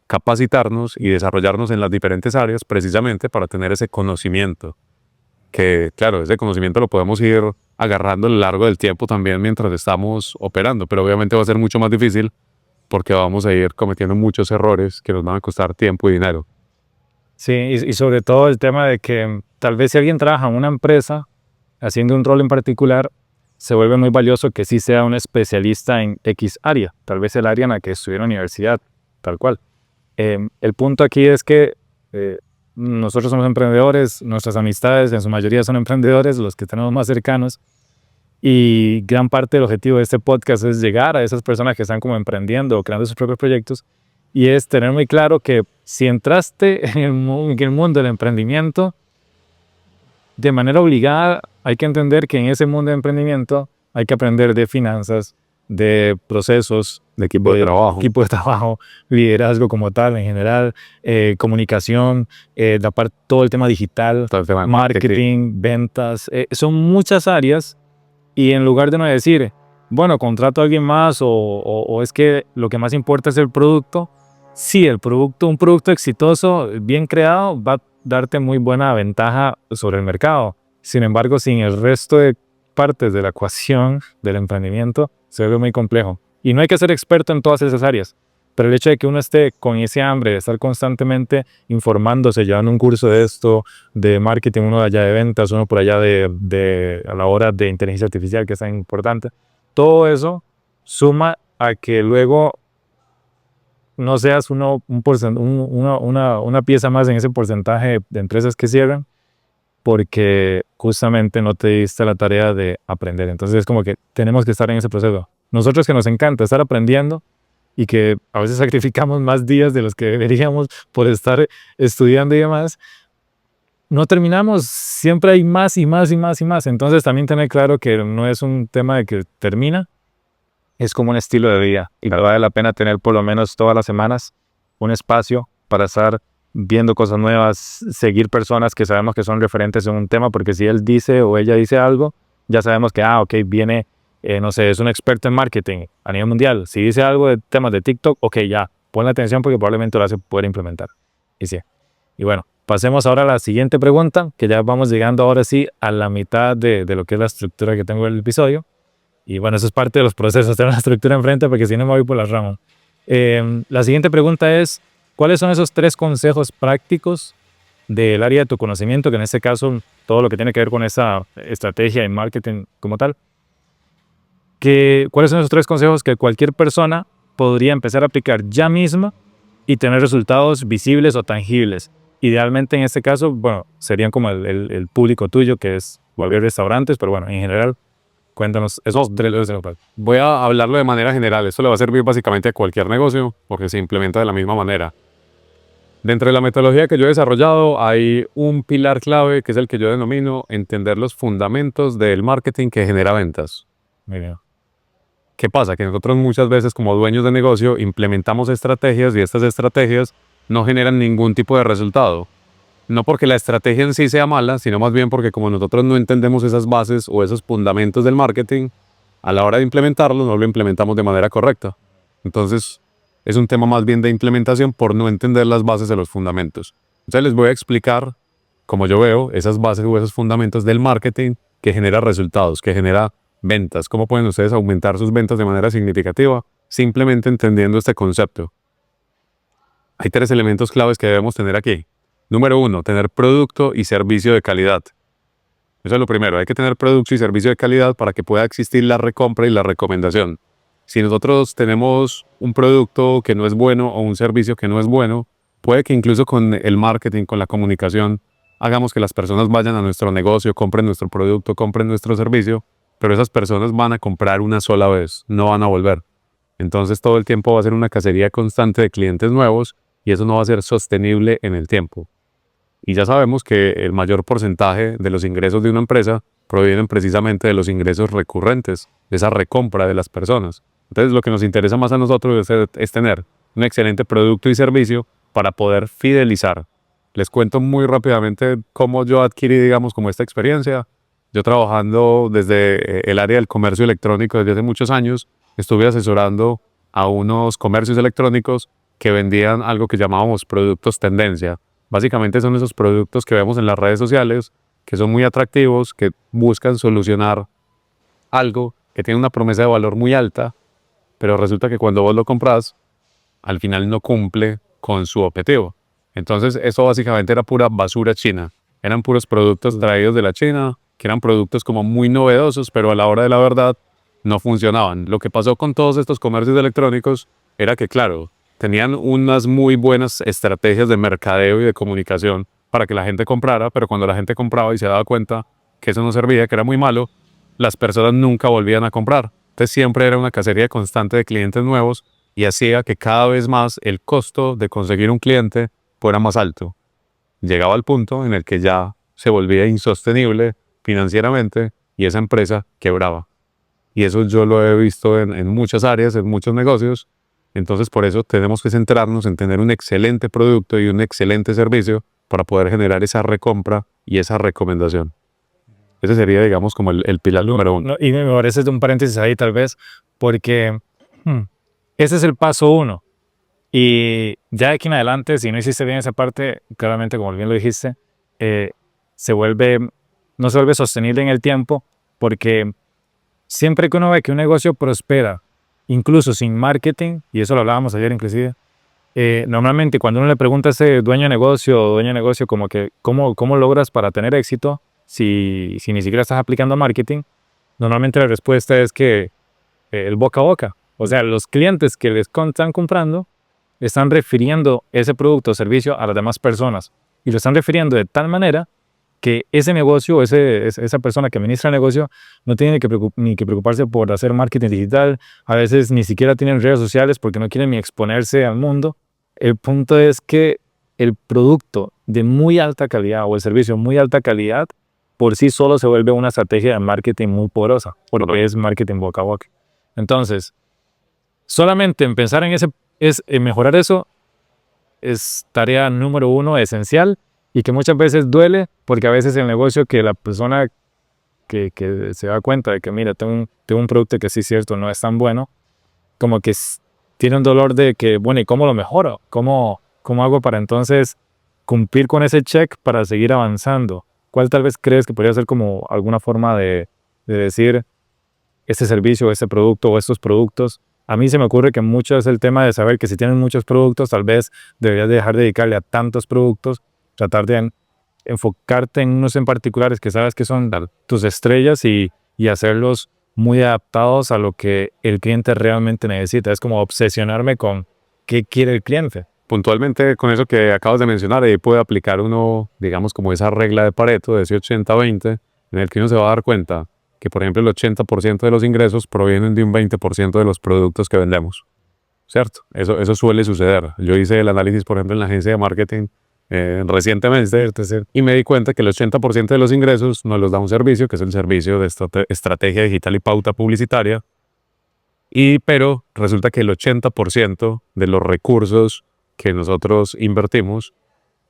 capacitarnos y desarrollarnos en las diferentes áreas precisamente para tener ese conocimiento. Que, claro, ese conocimiento lo podemos ir agarrando a lo largo del tiempo también mientras estamos operando, pero obviamente va a ser mucho más difícil porque vamos a ir cometiendo muchos errores que nos van a costar tiempo y dinero. Sí, y sobre todo el tema de que tal vez si alguien trabaja en una empresa haciendo un rol en particular, se vuelve muy valioso que sí sea un especialista en X área, tal vez el área en la que estudió en la universidad, tal cual. El punto aquí es que nosotros somos emprendedores, nuestras amistades en su mayoría son emprendedores, los que tenemos más cercanos, y gran parte del objetivo de este podcast es llegar a esas personas que están como emprendiendo o creando sus propios proyectos, y es tener muy claro que si entraste en el mundo del emprendimiento, de manera obligada hay que entender que en ese mundo de emprendimiento hay que aprender de finanzas, de procesos, De equipo de trabajo, liderazgo como tal en general, comunicación, todo el tema digital, todo el tema de marketing, ventas. Son muchas áreas y en lugar de no decir, bueno, contrato a alguien más o es que lo que más importa es el producto, sí, un producto exitoso, bien creado, va a darte muy buena ventaja sobre el mercado. Sin embargo, sin el resto de partes de la ecuación del emprendimiento, se ve muy complejo. Y no hay que ser experto en todas esas áreas, pero el hecho de que uno esté con ese hambre de estar constantemente informándose, llevando un curso de esto, de marketing, uno de allá de ventas, uno por allá a la hora de inteligencia artificial, que es tan importante, todo eso suma a que luego no seas una pieza más en ese porcentaje de empresas que cierran, porque justamente no te diste la tarea de aprender. Entonces es como que tenemos que estar en ese proceso. Nosotros que nos encanta estar aprendiendo y que a veces sacrificamos más días de los que deberíamos por estar estudiando y demás, no terminamos, siempre hay más y más y más y más. Entonces también tener claro que no es un tema de que termina, es como un estilo de vida y vale la pena tener por lo menos todas las semanas un espacio para estar viendo cosas nuevas, seguir personas que sabemos que son referentes en un tema, porque si él dice o ella dice algo, ya sabemos que, ok, viene, no sé, es un experto en marketing a nivel mundial. Si dice algo de temas de TikTok, ok, ya, ponle atención porque probablemente lo hace poder implementar. Y sí. Y bueno, pasemos ahora a la siguiente pregunta, que ya vamos llegando ahora sí a la mitad de lo que es la estructura que tengo del episodio. Y bueno, eso es parte de los procesos, tener una estructura enfrente porque si no me voy por las ramas. La siguiente pregunta es, ¿cuáles son esos 3 consejos prácticos del área de tu conocimiento, que en este caso todo lo que tiene que ver con esa estrategia en marketing como tal? ¿Cuáles son esos 3 consejos que cualquier persona podría empezar a aplicar ya misma y tener resultados visibles o tangibles? Idealmente en este caso, bueno, serían como el público tuyo, que es volver restaurantes, pero bueno, en general, cuéntanos esos 3. Voy a hablarlo de manera general. Esto le va a servir básicamente a cualquier negocio porque se implementa de la misma manera. Dentro de la metodología que yo he desarrollado hay un pilar clave que es el que yo denomino entender los fundamentos del marketing que genera ventas. Muy bien. ¿Qué pasa? Que nosotros muchas veces como dueños de negocio implementamos estrategias y estas estrategias no generan ningún tipo de resultado. No porque la estrategia en sí sea mala, sino más bien porque como nosotros no entendemos esas bases o esos fundamentos del marketing, a la hora de implementarlo no lo implementamos de manera correcta. Entonces es un tema más bien de implementación por no entender las bases de los fundamentos. Entonces les voy a explicar, como yo veo, esas bases o esos fundamentos del marketing que genera resultados, que genera ventas. ¿Cómo pueden ustedes aumentar sus ventas de manera significativa? Simplemente entendiendo este concepto. Hay 3 elementos claves que debemos tener aquí. Número 1, tener producto y servicio de calidad. Eso es lo primero, hay que tener producto y servicio de calidad para que pueda existir la recompra y la recomendación. Si nosotros tenemos un producto que no es bueno o un servicio que no es bueno, puede que incluso con el marketing, con la comunicación, hagamos que las personas vayan a nuestro negocio, compren nuestro producto, compren nuestro servicio, pero esas personas van a comprar una sola vez, no van a volver. Entonces todo el tiempo va a ser una cacería constante de clientes nuevos y eso no va a ser sostenible en el tiempo. Y ya sabemos que el mayor porcentaje de los ingresos de una empresa provienen precisamente de los ingresos recurrentes, de esa recompra de las personas. Entonces lo que nos interesa más a nosotros es tener un excelente producto y servicio para poder fidelizar. Les cuento muy rápidamente cómo yo adquirí, digamos, como esta experiencia. Yo trabajando desde el área del comercio electrónico desde hace muchos años, estuve asesorando a unos comercios electrónicos que vendían algo que llamábamos productos tendencia. Básicamente son esos productos que vemos en las redes sociales, que son muy atractivos, que buscan solucionar algo que tiene una promesa de valor muy alta, pero resulta que cuando vos lo compras, al final no cumple con su objetivo. Entonces, eso básicamente era pura basura china. Eran puros productos traídos de la China, que eran productos como muy novedosos, pero a la hora de la verdad no funcionaban. Lo que pasó con todos estos comercios electrónicos era que, claro, tenían unas muy buenas estrategias de mercadeo y de comunicación para que la gente comprara, pero cuando la gente compraba y se daba cuenta que eso no servía, que era muy malo, las personas nunca volvían a comprar. Entonces siempre era una cacería constante de clientes nuevos y hacía que cada vez más el costo de conseguir un cliente fuera más alto. Llegaba al punto en el que ya se volvía insostenible financieramente y esa empresa quebraba. Y eso yo lo he visto en muchas áreas, en muchos negocios. Entonces por eso tenemos que centrarnos en tener un excelente producto y un excelente servicio para poder generar esa recompra y esa recomendación. Ese sería, digamos, como el pilar número uno. No, y me parece un paréntesis ahí tal vez, porque ese es el paso 1. Y ya de aquí en adelante, si no hiciste bien esa parte, claramente, como bien lo dijiste, no se vuelve sostenible en el tiempo, porque siempre que uno ve que un negocio prospera, incluso sin marketing, y eso lo hablábamos ayer inclusive, normalmente cuando uno le pregunta a ese dueño de negocio o dueña de negocio como que ¿cómo logras para tener éxito si ni siquiera estás aplicando marketing? Normalmente la respuesta es que el boca a boca. O sea, los clientes que les están comprando están refiriendo ese producto o servicio a las demás personas y lo están refiriendo de tal manera que ese negocio, esa persona que administra el negocio no tiene ni que preocuparse por hacer marketing digital. A veces ni siquiera tienen redes sociales porque no quieren ni exponerse al mundo. El punto es que el producto de muy alta calidad o el servicio de muy alta calidad por sí solo se vuelve una estrategia de marketing muy poderosa, porque es marketing boca a boca. Entonces, solamente en pensar en mejorar eso es tarea número 1 esencial y que muchas veces duele porque a veces el negocio que la persona que se da cuenta de que mira, tengo un producto que sí es cierto, no es tan bueno, como que tiene un dolor de que, bueno, ¿y cómo lo mejoro? ¿Cómo hago para entonces cumplir con ese check para seguir avanzando? ¿Cuál tal vez crees que podría ser como alguna forma de decir este servicio, este producto o estos productos? A mí se me ocurre que mucho es el tema de saber que si tienes muchos productos, tal vez deberías dejar de dedicarle a tantos productos, tratar de enfocarte en unos en particulares que sabes que son tus estrellas y hacerlos muy adaptados a lo que el cliente realmente necesita. Es como obsesionarme con qué quiere el cliente. Puntualmente con eso que acabas de mencionar, ahí puede aplicar uno, digamos, como esa regla de Pareto, de ese 80-20, en el que uno se va a dar cuenta que, por ejemplo, el 80% de los ingresos provienen de un 20% de los productos que vendemos, ¿cierto? Eso suele suceder. Yo hice el análisis, por ejemplo, en la agencia de marketing recientemente y me di cuenta que el 80% de los ingresos nos los da un servicio, que es el servicio de estrategia digital y pauta publicitaria, pero resulta que el 80% de los recursos que nosotros invertimos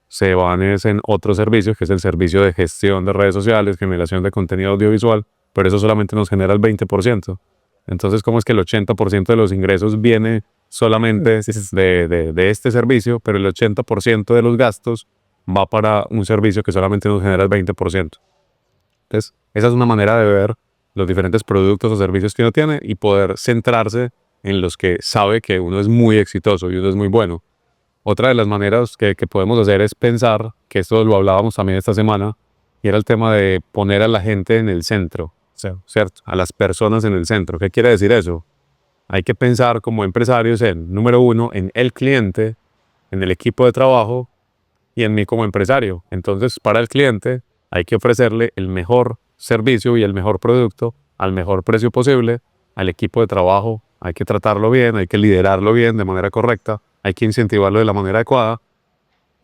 se van en otro servicio, que es el servicio de gestión de redes sociales, generación de contenido audiovisual, pero eso solamente nos genera el 20%. Entonces, ¿cómo es que el 80% de los ingresos viene solamente de este servicio, pero el 80% de los gastos va para un servicio que solamente nos genera el 20%? Entonces, esa es una manera de ver los diferentes productos o servicios que uno tiene y poder centrarse en los que sabe que uno es muy exitoso y uno es muy bueno. Otra de las maneras que podemos hacer es pensar, que esto lo hablábamos también esta semana, y era el tema de poner a la gente en el centro, ¿cierto? A las personas en el centro. ¿Qué quiere decir eso? Hay que pensar como empresarios número 1, en el cliente, en el equipo de trabajo y en mí como empresario. Entonces, para el cliente hay que ofrecerle el mejor servicio y el mejor producto al mejor precio posible. Al equipo de trabajo hay que tratarlo bien, hay que liderarlo bien de manera correcta. hay que incentivarlo de la manera adecuada.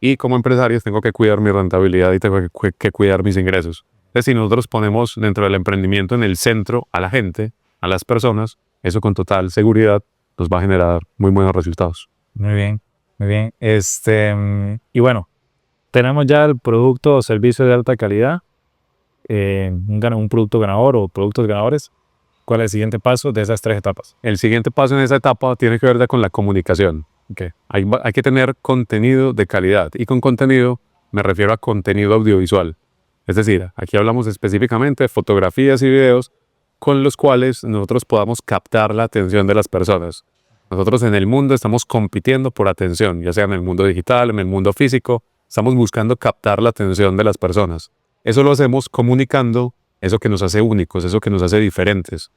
Y como empresarios tengo que cuidar mi rentabilidad y tengo que cuidar mis ingresos. Entonces, si nosotros ponemos dentro del emprendimiento en el centro a la gente, a las personas, eso con total seguridad nos va a generar muy buenos resultados. Muy bien, muy bien. Y bueno, tenemos ya el producto o servicio de alta calidad, un producto ganador o productos ganadores. ¿Cuál es el siguiente paso de esas 3 etapas? El siguiente paso en esa etapa tiene que ver ya con la comunicación. Okay. Hay que tener contenido de calidad. Y con contenido me refiero a contenido audiovisual. Es decir, aquí hablamos específicamente de fotografías y videos con los cuales nosotros podamos captar la atención de las personas. Nosotros en el mundo estamos compitiendo por atención, ya sea en el mundo digital, en el mundo físico. Estamos buscando captar la atención de las personas. Eso lo hacemos comunicando eso que nos hace únicos, eso que nos hace diferentes.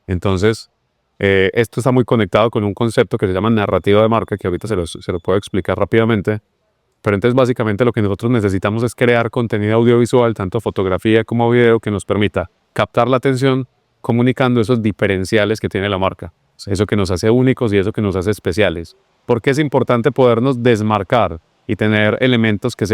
Entonces, esto está muy conectado con un concepto que se llama narrativa de marca, que ahorita se lo puedo explicar rápidamente. Pero entonces básicamente lo que nosotros necesitamos es crear contenido audiovisual, tanto fotografía como video, que nos permita captar la atención comunicando esos diferenciales que tiene la marca. O sea, eso que nos hace únicos y eso que nos hace especiales. ¿Por qué es importante podernos desmarcar y tener elementos que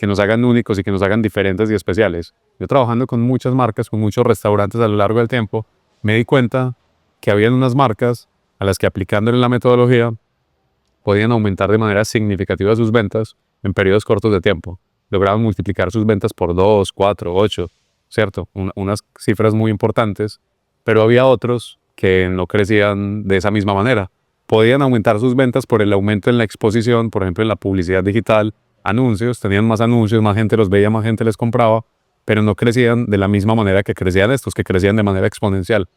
nos hagan únicos y que nos hagan diferentes y especiales? Yo trabajando con muchas marcas, con muchos restaurantes a lo largo del tiempo, me di cuenta que habían unas marcas a las que aplicándole la metodología podían aumentar de manera significativa sus ventas en periodos cortos de tiempo. Lograban multiplicar sus ventas por 2, 4, 8, ¿cierto? Unas cifras muy importantes, pero había otros que no crecían de esa misma manera. Podían aumentar sus ventas por el aumento en la exposición, por ejemplo, en la publicidad digital, anuncios, tenían más anuncios, más gente los veía, más gente les compraba, pero no crecían de la misma manera que crecían estos, que crecían de manera exponencial.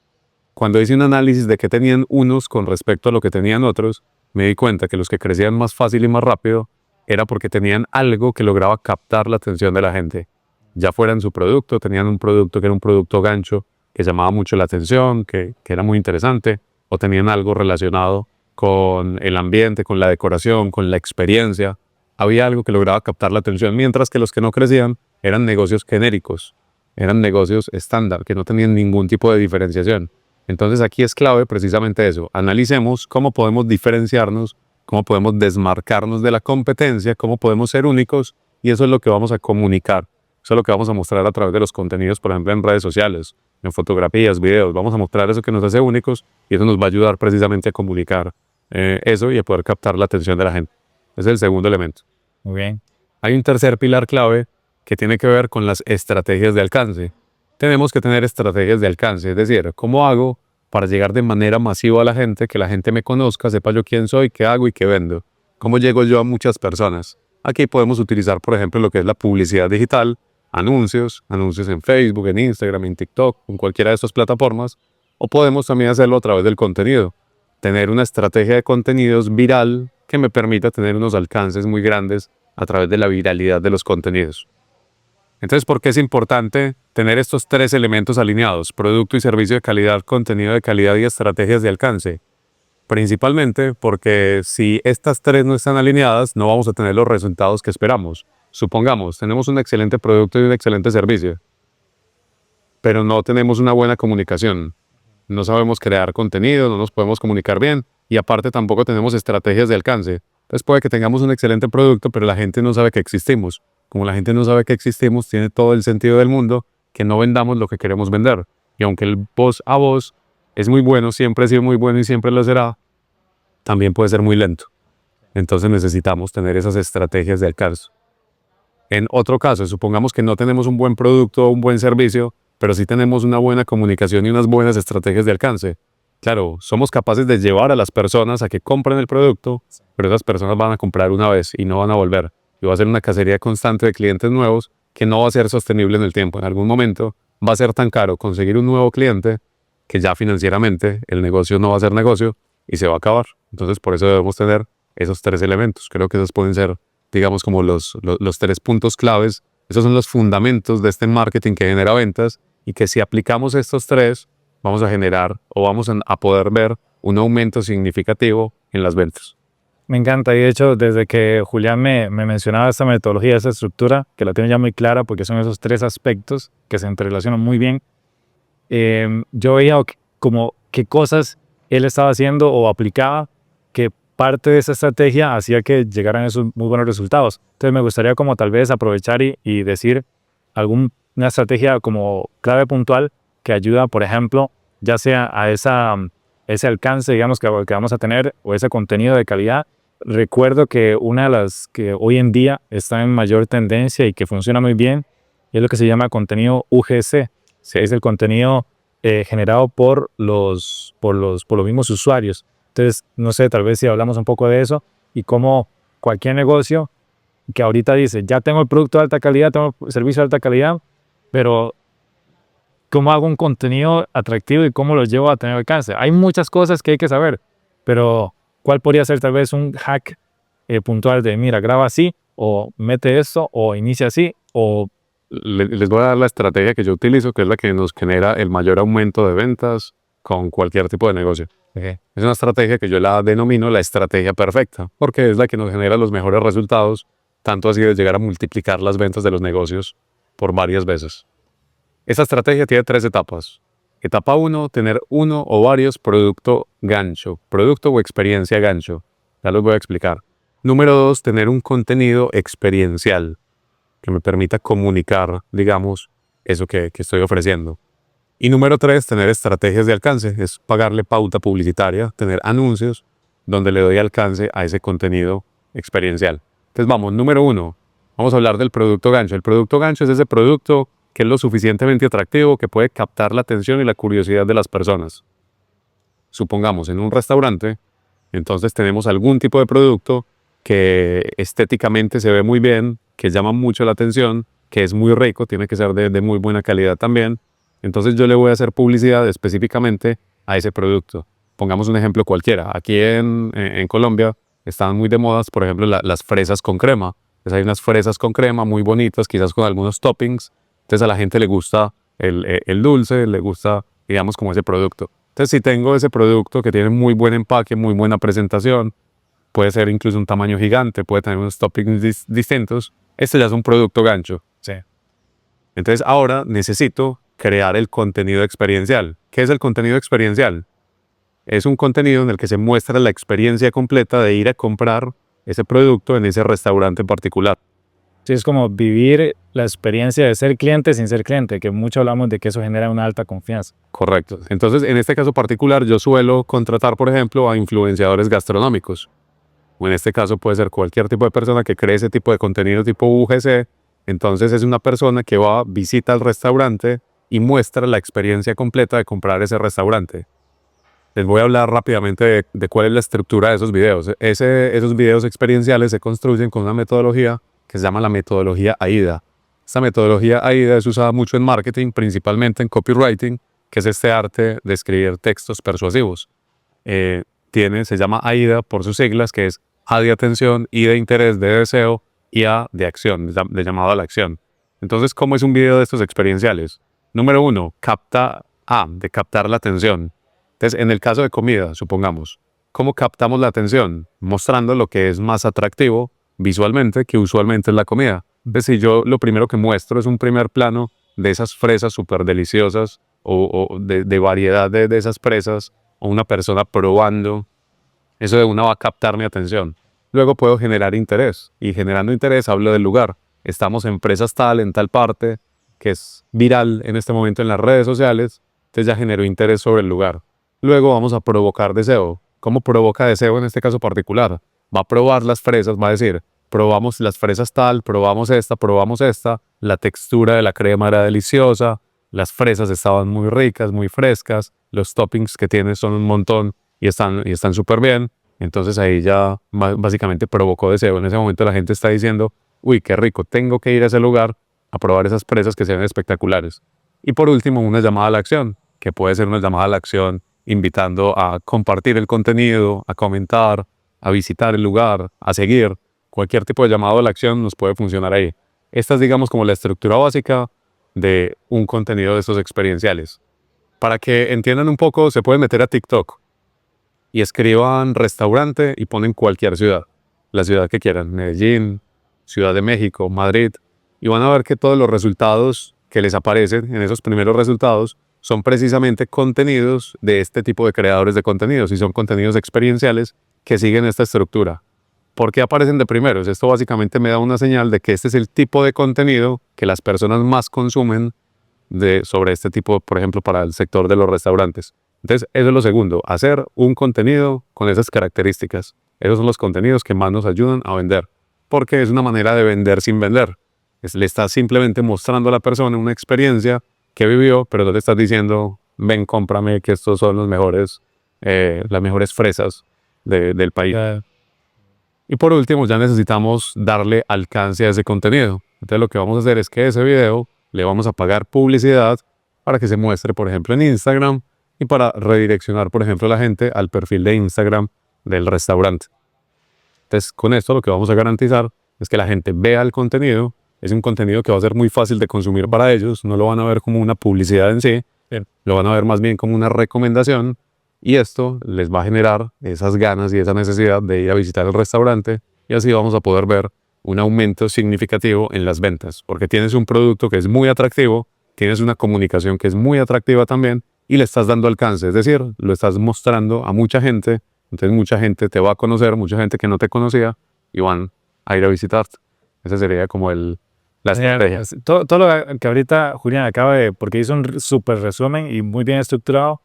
Cuando hice un análisis de qué tenían unos con respecto a lo que tenían otros, me di cuenta que los que crecían más fácil y más rápido era porque tenían algo que lograba captar la atención de la gente. Ya fuera en su producto, tenían un producto que era un producto gancho, que llamaba mucho la atención, que era muy interesante, o tenían algo relacionado con el ambiente, con la decoración, con la experiencia. Había algo que lograba captar la atención, mientras que los que no crecían eran negocios genéricos, eran negocios estándar, que no tenían ningún tipo de diferenciación. Entonces aquí es clave precisamente eso. Analicemos cómo podemos diferenciarnos, cómo podemos desmarcarnos de la competencia, cómo podemos ser únicos, y eso es lo que vamos a comunicar. Eso es lo que vamos a mostrar a través de los contenidos, por ejemplo, en redes sociales, en fotografías, videos. Vamos a mostrar eso que nos hace únicos y eso nos va a ayudar precisamente a comunicar eso y a poder captar la atención de la gente. Ese es el segundo elemento. Muy bien. Hay un tercer pilar clave que tiene que ver con las estrategias de alcance. Tenemos que tener estrategias de alcance, es decir, ¿cómo hago para llegar de manera masiva a la gente, que la gente me conozca, sepa yo quién soy, qué hago y qué vendo? ¿Cómo llego yo a muchas personas? Aquí podemos utilizar, por ejemplo, lo que es la publicidad digital, anuncios en Facebook, en Instagram, en TikTok, en cualquiera de estas plataformas, o podemos también hacerlo a través del contenido. Tener una estrategia de contenidos viral que me permita tener unos alcances muy grandes a través de la viralidad de los contenidos. Entonces, ¿por qué es importante tener estos 3 elementos alineados? Producto y servicio de calidad, contenido de calidad y estrategias de alcance. Principalmente porque si estas 3 no están alineadas, no vamos a tener los resultados que esperamos. Supongamos, tenemos un excelente producto y un excelente servicio, pero no tenemos una buena comunicación. No sabemos crear contenido, no nos podemos comunicar bien y aparte tampoco tenemos estrategias de alcance. Entonces puede que tengamos un excelente producto, pero la gente no sabe que existimos. Como la gente no sabe que existimos, tiene todo el sentido del mundo que no vendamos lo que queremos vender. Y aunque el voz a voz es muy bueno, siempre ha sido muy bueno y siempre lo será, también puede ser muy lento. Entonces necesitamos tener esas estrategias de alcance. En otro caso, supongamos que no tenemos un buen producto o un buen servicio, pero sí tenemos una buena comunicación y unas buenas estrategias de alcance. Claro, somos capaces de llevar a las personas a que compren el producto, pero esas personas van a comprar una vez y no van a volver. Y va a ser una cacería constante de clientes nuevos que no va a ser sostenible en el tiempo. En algún momento va a ser tan caro conseguir un nuevo cliente que ya financieramente el negocio no va a ser negocio y se va a acabar. Entonces por eso debemos tener esos 3 elementos. Creo que esos pueden ser, digamos, como los 3 puntos claves. Esos son los fundamentos de este marketing que genera ventas y que si aplicamos estos 3 vamos a generar o vamos a poder ver un aumento significativo en las ventas. Me encanta y de hecho desde que Julián me mencionaba esta metodología, esta estructura, que la tiene ya muy clara porque son esos 3 aspectos que se entrerelacionan muy bien, yo veía como qué cosas él estaba haciendo o aplicaba que parte de esa estrategia hacía que llegaran esos muy buenos resultados. Entonces me gustaría como tal vez aprovechar y decir alguna estrategia como clave puntual que ayuda, por ejemplo, ya sea a ese alcance, digamos, que vamos a tener o ese contenido de calidad. Recuerdo que una de las que hoy en día está en mayor tendencia y que funciona muy bien es lo que se llama contenido UGC. Es el contenido generado por los mismos usuarios. Entonces, no sé, tal vez si hablamos un poco de eso y cómo cualquier negocio que ahorita dice, ya tengo el producto de alta calidad, tengo el servicio de alta calidad, pero ¿cómo hago un contenido atractivo y cómo lo llevo a tener alcance? Hay muchas cosas que hay que saber, pero ¿cuál podría ser tal vez un hack puntual de, mira, graba así, o mete esto, o inicia así, o... Les voy a dar la estrategia que yo utilizo, que es la que nos genera el mayor aumento de ventas con cualquier tipo de negocio. Okay. Es una estrategia que yo la denomino la estrategia perfecta, porque es la que nos genera los mejores resultados, tanto así de llegar a multiplicar las ventas de los negocios por varias veces. Esta estrategia tiene 3 etapas. Etapa 1, tener uno o varios producto gancho, producto o experiencia gancho. Ya los voy a explicar. Número 2, tener un contenido experiencial que me permita comunicar, digamos, eso que estoy ofreciendo. Y número 3, tener estrategias de alcance, es pagarle pauta publicitaria, tener anuncios donde le doy alcance a ese contenido experiencial. Entonces vamos, número 1, vamos a hablar del producto gancho. El producto gancho es ese producto que es lo suficientemente atractivo, que puede captar la atención y la curiosidad de las personas. Supongamos en un restaurante, entonces tenemos algún tipo de producto que estéticamente se ve muy bien, que llama mucho la atención, que es muy rico, tiene que ser de muy buena calidad también. Entonces yo le voy a hacer publicidad específicamente a ese producto. Pongamos un ejemplo cualquiera. Aquí en Colombia están muy de modas, por ejemplo, las fresas con crema. Entonces hay unas fresas con crema muy bonitas, quizás con algunos toppings. Entonces a la gente le gusta el dulce, le gusta, digamos, como ese producto. Entonces si tengo ese producto que tiene muy buen empaque, muy buena presentación, puede ser incluso un tamaño gigante, puede tener unos toppings distintos, este ya es un producto gancho. Sí. Entonces ahora necesito crear el contenido experiencial. ¿Qué es el contenido experiencial? Es un contenido en el que se muestra la experiencia completa de ir a comprar ese producto en ese restaurante en particular. Sí, es como vivir la experiencia de ser cliente sin ser cliente, que mucho hablamos de que eso genera una alta confianza. Correcto. Entonces, en este caso particular, yo suelo contratar, por ejemplo, a influenciadores gastronómicos. O en este caso puede ser cualquier tipo de persona que cree ese tipo de contenido tipo UGC. Entonces es una persona que va, visita el restaurante y muestra la experiencia completa de comprar ese restaurante. Les voy a hablar rápidamente de cuál es la estructura de esos videos. Esos videos experienciales se construyen con una metodología que se llama la metodología AIDA. Esta metodología AIDA es usada mucho en marketing, principalmente en copywriting, que es este arte de escribir textos persuasivos. Se llama AIDA por sus siglas, que es A de atención, I de interés, D de deseo y A de acción, de llamado a la acción. Entonces, ¿cómo es un video de estos experienciales? Número 1, de captar la atención. Entonces, en el caso de comida, supongamos, ¿cómo captamos la atención? Mostrando lo que es más atractivo visualmente, que usualmente es la comida. Entonces, si yo lo primero que muestro es un primer plano de esas fresas súper deliciosas o de variedad de esas fresas, o una persona probando, eso de una va a captar mi atención. Luego puedo generar interés, y generando interés hablo del lugar. Estamos en fresas tal, en tal parte, que es viral en este momento en las redes sociales, entonces ya generó interés sobre el lugar. Luego vamos a provocar deseo. ¿Cómo provoca deseo en este caso particular? Va a probar las fresas, va a decir, probamos las fresas tal, probamos esta, la textura de la crema era deliciosa, las fresas estaban muy ricas, muy frescas, los toppings que tiene son un montón y están súper bien. Entonces ahí ya básicamente provocó deseo. En ese momento la gente está diciendo, uy, qué rico, tengo que ir a ese lugar a probar esas fresas que se ven espectaculares. Y por último, una llamada a la acción, que puede ser una llamada a la acción invitando a compartir el contenido, a comentar, a visitar el lugar, a seguir. Cualquier tipo de llamado a la acción nos puede funcionar ahí. Esta es, digamos, como la estructura básica de un contenido de estos experienciales. Para que entiendan un poco, se pueden meter a TikTok y escriban restaurante y ponen cualquier ciudad, la ciudad que quieran, Medellín, Ciudad de México, Madrid, y van a ver que todos los resultados que les aparecen en esos primeros resultados son precisamente contenidos de este tipo de creadores de contenidos, y son contenidos experienciales que siguen esta estructura. ¿Por qué aparecen de primeros? Esto básicamente me da una señal de que este es el tipo de contenido que las personas más consumen sobre este tipo, por ejemplo, para el sector de los restaurantes. Entonces, eso es lo segundo, hacer un contenido con esas características. Esos son los contenidos que más nos ayudan a vender, porque es una manera de vender sin vender. Le estás simplemente mostrando a la persona una experiencia que vivió, pero no le estás diciendo, ven, cómprame, que estos son los mejores, las mejores fresas del país. Y por último, ya necesitamos darle alcance a ese contenido. Entonces lo que vamos a hacer es que ese video le vamos a pagar publicidad para que se muestre, por ejemplo, en Instagram y para redireccionar, por ejemplo, a la gente al perfil de Instagram del restaurante. Entonces, con esto lo que vamos a garantizar es que la gente vea el contenido. Es un contenido que va a ser muy fácil de consumir para ellos. No lo van a ver como una publicidad en sí, lo van a ver más bien como una recomendación. Y esto les va a generar esas ganas y esa necesidad de ir a visitar el restaurante, y así vamos a poder ver un aumento significativo en las ventas, porque tienes un producto que es muy atractivo, tienes una comunicación que es muy atractiva también, y le estás dando alcance, es decir, lo estás mostrando a mucha gente. Entonces mucha gente te va a conocer, mucha gente que no te conocía, y van a ir a visitarte. Esa sería como la estrategia. Todo lo que ahorita Julián acaba de, porque hizo un súper resumen y muy bien estructurado,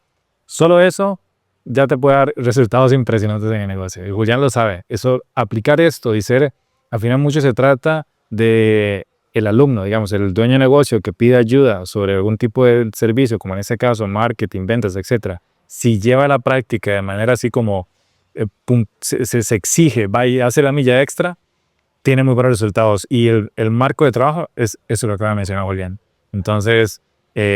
solo eso ya te puede dar resultados impresionantes en el negocio. Y Julián lo sabe. Eso, aplicar esto y ser, al final mucho se trata de el alumno, digamos, el dueño de negocio que pide ayuda sobre algún tipo de servicio, como en este caso marketing, ventas, etcétera. Si lleva a la práctica de manera así como se exige, va y hace la milla extra, tiene muy buenos resultados. Y el marco de trabajo es eso lo que acaba de mencionar Julián. Entonces,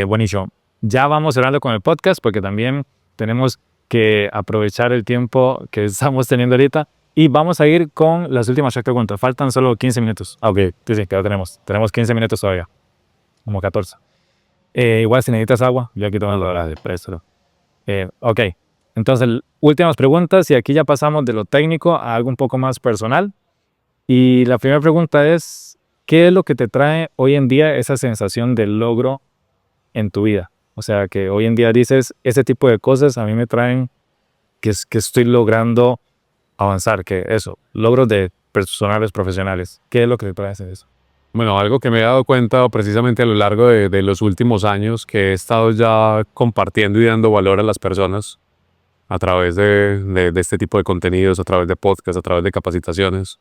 buenísimo. Ya vamos cerrando con el podcast porque también tenemos que aprovechar el tiempo que estamos teniendo ahorita, y vamos a ir con las últimas preguntas. Faltan solo 15 minutos. Ok, sí, que lo tenemos. Tenemos 15 minutos todavía. Como 14. Igual si necesitas agua, yo aquí tengo la de préstalo. Ok, entonces últimas preguntas, y aquí ya pasamos de lo técnico a algo un poco más personal. Y la primera pregunta es, ¿qué es lo que te trae hoy en día esa sensación de logro en tu vida? O sea, que hoy en día dices, ese tipo de cosas a mí me traen que estoy logrando avanzar, que eso, logros de personales, profesionales. ¿Qué es lo que te trae eso? Bueno, algo que me he dado cuenta precisamente a lo largo de los últimos años, que he estado ya compartiendo y dando valor a las personas a través de este tipo de contenidos, a través de podcasts, a través de capacitaciones,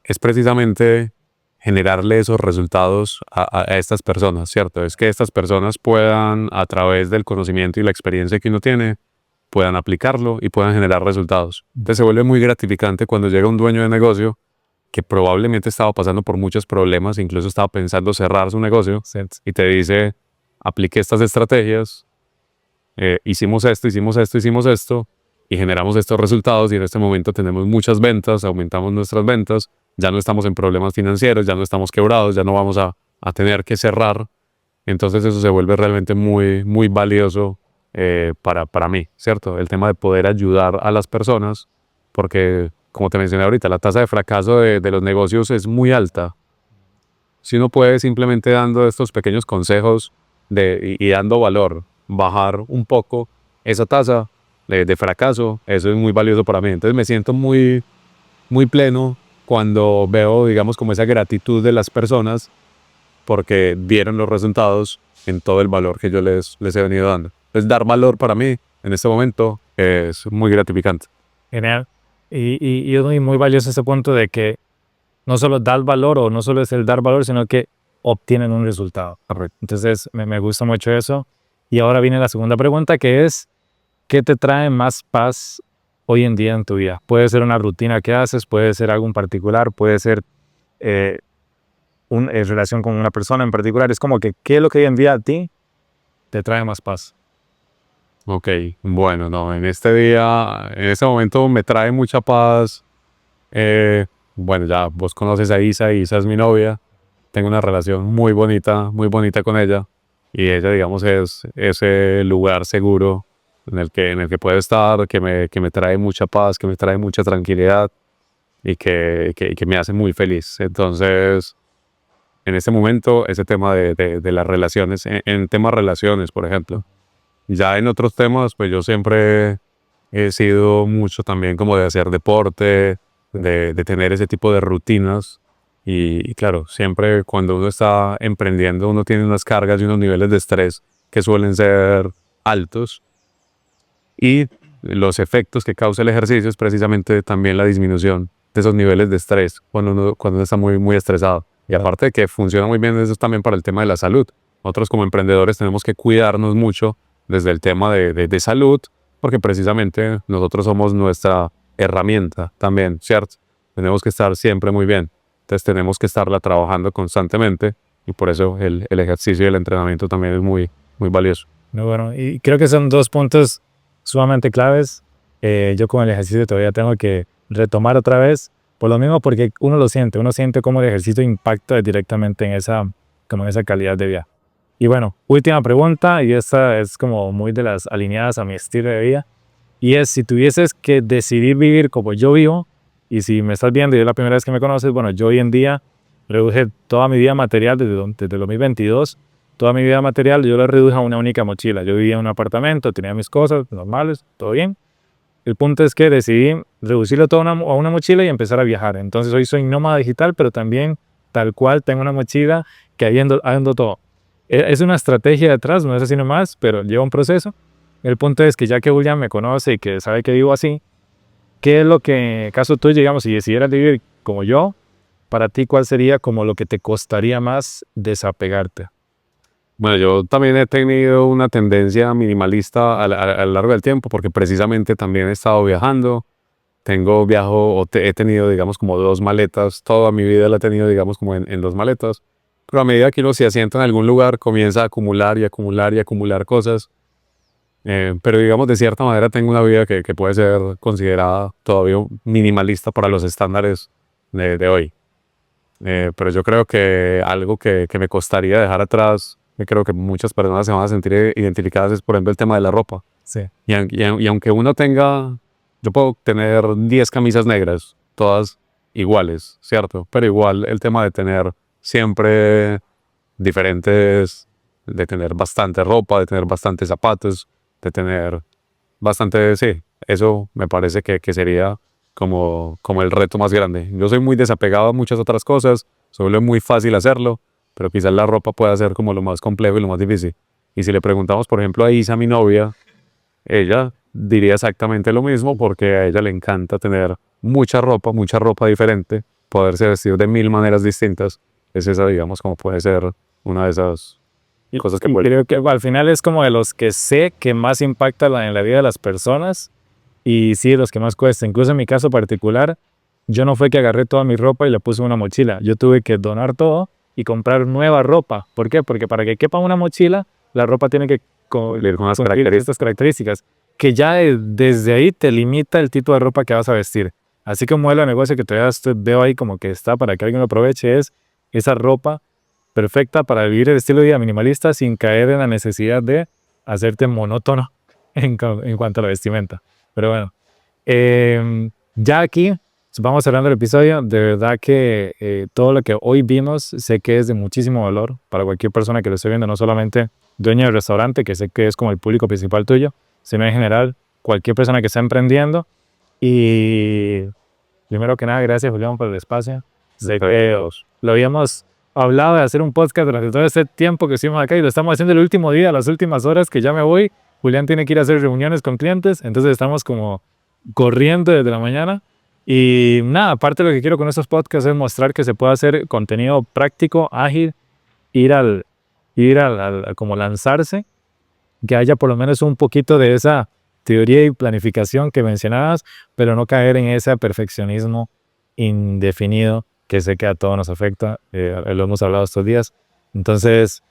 es precisamente generarle esos resultados a estas personas, ¿cierto? Es que estas personas puedan, a través del conocimiento y la experiencia que uno tiene, puedan aplicarlo y puedan generar resultados. Entonces se vuelve muy gratificante cuando llega un dueño de negocio que probablemente estaba pasando por muchos problemas, incluso estaba pensando cerrar su negocio, y te dice, apliqué estas estrategias, hicimos esto, y generamos estos resultados, y en este momento tenemos muchas ventas, aumentamos nuestras ventas, ya no estamos en problemas financieros, ya no estamos quebrados, ya no vamos a tener que cerrar. Entonces eso se vuelve realmente muy, muy valioso para mí, ¿cierto? El tema de poder ayudar a las personas, porque como te mencioné ahorita, la tasa de fracaso de los negocios es muy alta. Si uno puede simplemente dando estos pequeños consejos y dando valor, bajar un poco esa tasa de fracaso, eso es muy valioso para mí. Entonces me siento muy, muy pleno cuando veo, digamos, como esa gratitud de las personas porque vieron los resultados en todo el valor que yo les he venido dando. Entonces, dar valor para mí en este momento es muy gratificante. Genial. Y es muy valioso ese punto de que no solo dar valor, o no solo es el dar valor, sino que obtienen un resultado. Correcto. Entonces, me gusta mucho eso. Y ahora viene la segunda pregunta, que es, ¿qué te trae más paz hoy en día en tu vida? Puede ser una rutina que haces, puede ser algo en particular, puede ser una relación con una persona en particular. Es como que, ¿qué es lo que hoy en día a ti te trae más paz? Ok, bueno, no, en este momento me trae mucha paz. Bueno, ya vos conoces a Isa es mi novia. Tengo una relación muy bonita con ella. Y ella, digamos, es ese lugar seguro en el que puedo estar, que me trae mucha paz, que me trae mucha tranquilidad, y que me hace muy feliz. Entonces, en este momento, ese tema de las relaciones, en temas relaciones, por ejemplo. Ya en otros temas, pues yo siempre he sido mucho también como de hacer deporte, de tener ese tipo de rutinas. Y claro, siempre cuando uno está emprendiendo, uno tiene unas cargas y unos niveles de estrés que suelen ser altos. Y los efectos que causa el ejercicio es precisamente también la disminución de esos niveles de estrés cuando uno está muy, muy estresado. Y aparte de que funciona muy bien, eso es también para el tema de la salud. Nosotros como emprendedores tenemos que cuidarnos mucho desde el tema de salud, porque precisamente nosotros somos nuestra herramienta también, ¿cierto? Tenemos que estar siempre muy bien. Entonces tenemos que estarla trabajando constantemente y por eso el ejercicio y el entrenamiento también es muy, muy valioso. No, bueno, y creo que son dos puntos sumamente claves. Yo con el ejercicio todavía tengo que retomar otra vez, por lo mismo porque uno siente cómo el ejercicio impacta directamente como en esa calidad de vida. Y bueno, última pregunta, y esta es como muy de las alineadas a mi estilo de vida, y es si tuvieses que decidir vivir como yo vivo, y si me estás viendo y es la primera vez que me conoces, bueno, yo hoy en día reduje toda mi vida material desde el 2022, toda mi vida material yo la reduje a una única mochila. Yo vivía en un apartamento, tenía mis cosas normales, todo bien. El punto es que decidí reducirlo todo a una mochila y empezar a viajar. Entonces hoy soy nómada digital, pero también tal cual tengo una mochila que ahí ando todo. Es una estrategia detrás, no es así nomás, pero lleva un proceso. El punto es que ya que Julián me conoce y que sabe que vivo así, ¿qué es lo que, caso tú, digamos, si decidieras vivir como yo, para ti, cuál sería como lo que te costaría más desapegarte? Bueno, yo también he tenido una tendencia minimalista a lo largo del tiempo porque precisamente también he estado viajando. He tenido, digamos, como dos maletas. Toda mi vida la he tenido, digamos, como en dos maletas. Pero a medida que uno se asienta en algún lugar, comienza a acumular y acumular y acumular cosas. Pero digamos, de cierta manera tengo una vida que puede ser considerada todavía minimalista para los estándares de hoy. Pero yo creo que algo que me costaría dejar atrás, que creo que muchas personas se van a sentir identificadas, es por ejemplo el tema de la ropa. Sí. Y aunque uno tenga, yo puedo tener 10 camisas negras, todas iguales, ¿cierto? Pero igual el tema de tener siempre diferentes, de tener bastante ropa, de tener bastantes zapatos, de tener bastante, sí, eso me parece que sería como el reto más grande. Yo soy muy desapegado a muchas otras cosas, suele muy fácil hacerlo, pero quizás la ropa pueda ser como lo más complejo y lo más difícil. Y si le preguntamos, por ejemplo, a Isa, mi novia, ella diría exactamente lo mismo porque a ella le encanta tener mucha ropa diferente, poderse vestir de 1000 maneras distintas. Es esa, digamos, como puede ser una de esas cosas que puede. Creo que al final es como de los que sé que más impacta en la vida de las personas y sí, los que más cuesta. Incluso en mi caso particular, yo no fue que agarré toda mi ropa y la puse en una mochila. Yo tuve que donar todo y comprar nueva ropa. ¿Por qué? Porque para que quepa una mochila, la ropa tiene que Cumplir con las cumplir estas características, que ya desde ahí te limita el tipo de ropa que vas a vestir. Así que un modelo de negocio que todavía veo ahí como que está para que alguien lo aproveche es esa ropa perfecta para vivir el estilo de vida minimalista sin caer en la necesidad de hacerte monótono en cuanto a la vestimenta. Pero bueno, ya aquí vamos cerrando el episodio. De verdad que todo lo que hoy vimos sé que es de muchísimo valor para cualquier persona que lo esté viendo, no solamente dueño del restaurante, que sé que es como el público principal tuyo, sino en general cualquier persona que está emprendiendo. Y primero que nada, gracias Julián por el espacio. Sé que lo habíamos hablado de hacer un podcast durante todo este tiempo que estuvimos acá y lo estamos haciendo el último día, las últimas horas que ya me voy. Julián tiene que ir a hacer reuniones con clientes, entonces estamos como corriendo desde la mañana. Y nada, aparte lo que quiero con estos podcasts es mostrar que se puede hacer contenido práctico, ágil, ir al como lanzarse, que haya por lo menos un poquito de esa teoría y planificación que mencionabas, pero no caer en ese perfeccionismo indefinido que sé que a todos nos afecta, lo hemos hablado estos días. Entonces,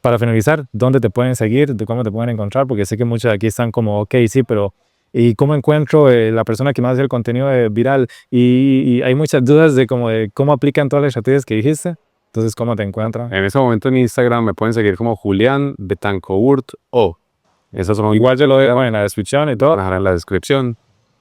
para finalizar, ¿dónde te pueden seguir? ¿De cómo te pueden encontrar? Porque sé que muchos de aquí están como, ok, sí, pero ¿y cómo encuentro la persona que más hace el contenido viral? Y hay muchas dudas de cómo aplican todas las estrategias que dijiste. Entonces, ¿cómo te encuentran? En ese momento en Instagram me pueden seguir como Julián Betancourt o. Esas son Igual yo lo dejo en la descripción y todo. en la descripción.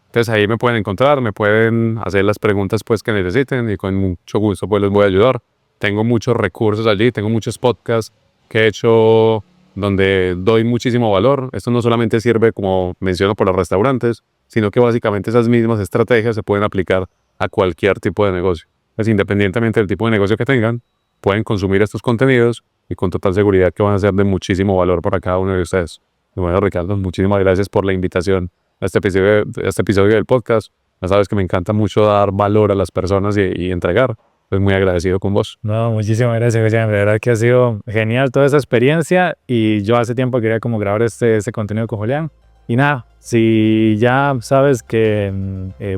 Entonces ahí me pueden encontrar, me pueden hacer las preguntas pues que necesiten y con mucho gusto pues les voy a ayudar. Tengo muchos recursos allí, tengo muchos podcasts que he hecho donde doy muchísimo valor. Esto no solamente sirve, como menciono, para los restaurantes, sino que básicamente esas mismas estrategias se pueden aplicar a cualquier tipo de negocio. Pues independientemente del tipo de negocio que tengan, pueden consumir estos contenidos y con total seguridad que van a ser de muchísimo valor para cada uno de ustedes. Y bueno, Ricardo, muchísimas gracias por la invitación a este episodio del podcast. Ya sabes que me encanta mucho dar valor a las personas y entregar. Estoy muy agradecido con vos. No, muchísimas gracias, Julián. De verdad que ha sido genial toda esa experiencia y yo hace tiempo quería como grabar este contenido con Julián. Y nada, si ya sabes que,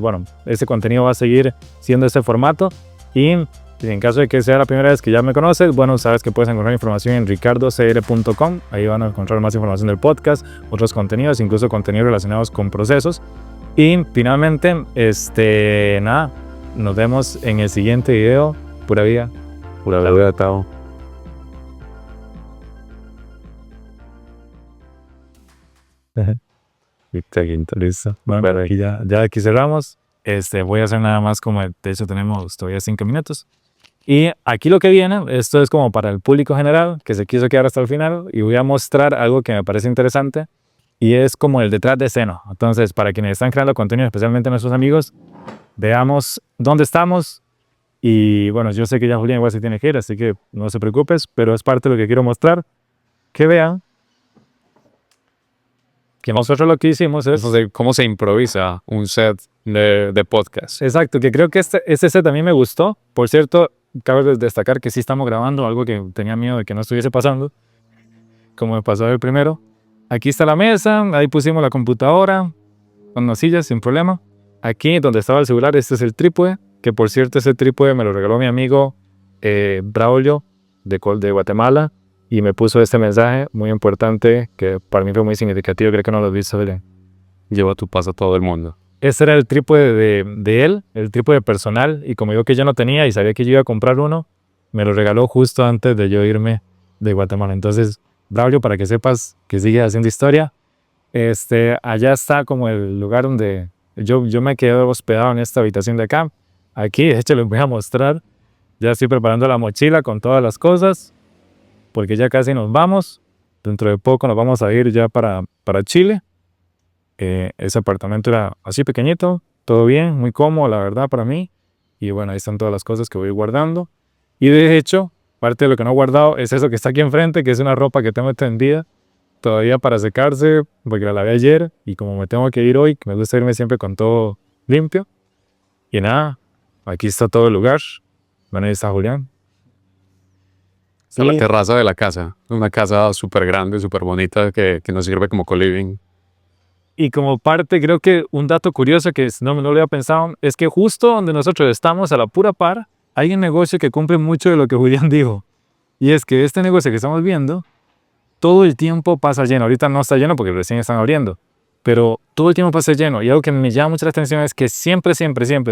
bueno, ese contenido va a seguir siendo este formato y en caso de que sea la primera vez que ya me conoces, bueno, sabes que puedes encontrar información en ricardocr.com. Ahí van a encontrar más información del podcast, otros contenidos, incluso contenidos relacionados con procesos. Y finalmente, nada, nos vemos en el siguiente video. Pura vida. Pura vida, Tao. Listo. Bueno, aquí ya aquí cerramos. Voy a hacer nada más como, de hecho tenemos todavía 5 minutos. Y aquí lo que viene, esto es como para el público general que se quiso quedar hasta el final y voy a mostrar algo que me parece interesante y es como el detrás de escena. Entonces, para quienes están creando contenido, especialmente nuestros amigos, veamos dónde estamos. Y bueno, yo sé que ya Julián igual se tiene que ir, así que no se preocupes, pero es parte de lo que quiero mostrar. Que vean que nosotros lo que hicimos es... ¿Cómo se improvisa un set de podcast? Exacto, que creo que este set también me gustó. Por cierto, cabe destacar que sí estamos grabando algo que tenía miedo de que no estuviese pasando, como me pasó el primero. Aquí está la mesa, ahí pusimos la computadora, con unas sillas sin problema. Aquí donde estaba el celular, este es el trípode, que por cierto ese trípode me lo regaló mi amigo Braulio de Guatemala y me puso este mensaje muy importante que para mí fue muy significativo, creo que no lo has visto, Belén. Lleva tu paz a todo el mundo. Este era el trípode de él, el trípode personal, y como yo que yo no tenía y sabía que yo iba a comprar uno, me lo regaló justo antes de yo irme de Guatemala. Entonces, Braulio, para que sepas que sigue haciendo historia, allá está como el lugar donde yo me quedé hospedado en esta habitación de acá. Aquí, de hecho, les voy a mostrar. Ya estoy preparando la mochila con todas las cosas, porque ya casi nos vamos. Dentro de poco nos vamos a ir ya para Chile. Ese apartamento era así pequeñito, todo bien, muy cómodo, la verdad, para mí. Y bueno, ahí están todas las cosas que voy guardando. Y de hecho, parte de lo que no he guardado es eso que está aquí enfrente, que es una ropa que tengo extendida todavía para secarse, porque la lavé ayer. Y como me tengo que ir hoy, me gusta irme siempre con todo limpio. Y nada, aquí está todo el lugar. Bueno, ahí está Julián. Está la terraza de la casa. Una casa súper grande, súper bonita, que nos sirve como co-living. Y como parte, creo que un dato curioso que no lo había pensado, es que justo donde nosotros estamos, a la pura par, hay un negocio que cumple mucho de lo que Julián dijo. Y es que este negocio que estamos viendo, todo el tiempo pasa lleno. Ahorita no está lleno porque recién están abriendo. Pero todo el tiempo pasa lleno. Y algo que me llama mucha la atención es que siempre,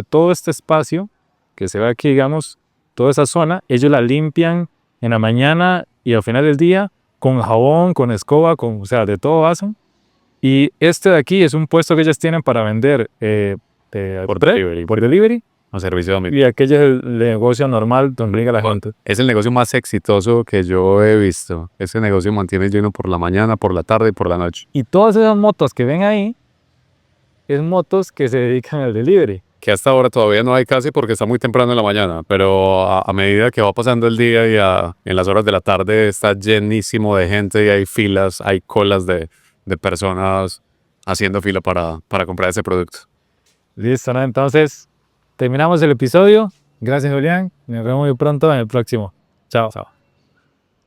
todo este espacio que se ve aquí, digamos, toda esa zona, ellos la limpian en la mañana y al final del día con jabón, con escoba, o sea, de todo hacen. Y este de aquí es un puesto que ellos tienen para vender por delivery o servicio domicilio. Y aquello es el negocio normal donde llega la gente. Es el negocio más exitoso que yo he visto. Ese negocio mantiene lleno por la mañana, por la tarde y por la noche. Y todas esas motos que ven ahí, es motos que se dedican al delivery. Que hasta ahora todavía no hay casi porque está muy temprano en la mañana, pero a medida que va pasando el día y en las horas de la tarde está llenísimo de gente y hay filas, hay colas de personas haciendo fila para comprar ese producto. Listo, ¿no? Entonces, terminamos el episodio. Gracias, Julián. Nos vemos muy pronto en el próximo. Chao.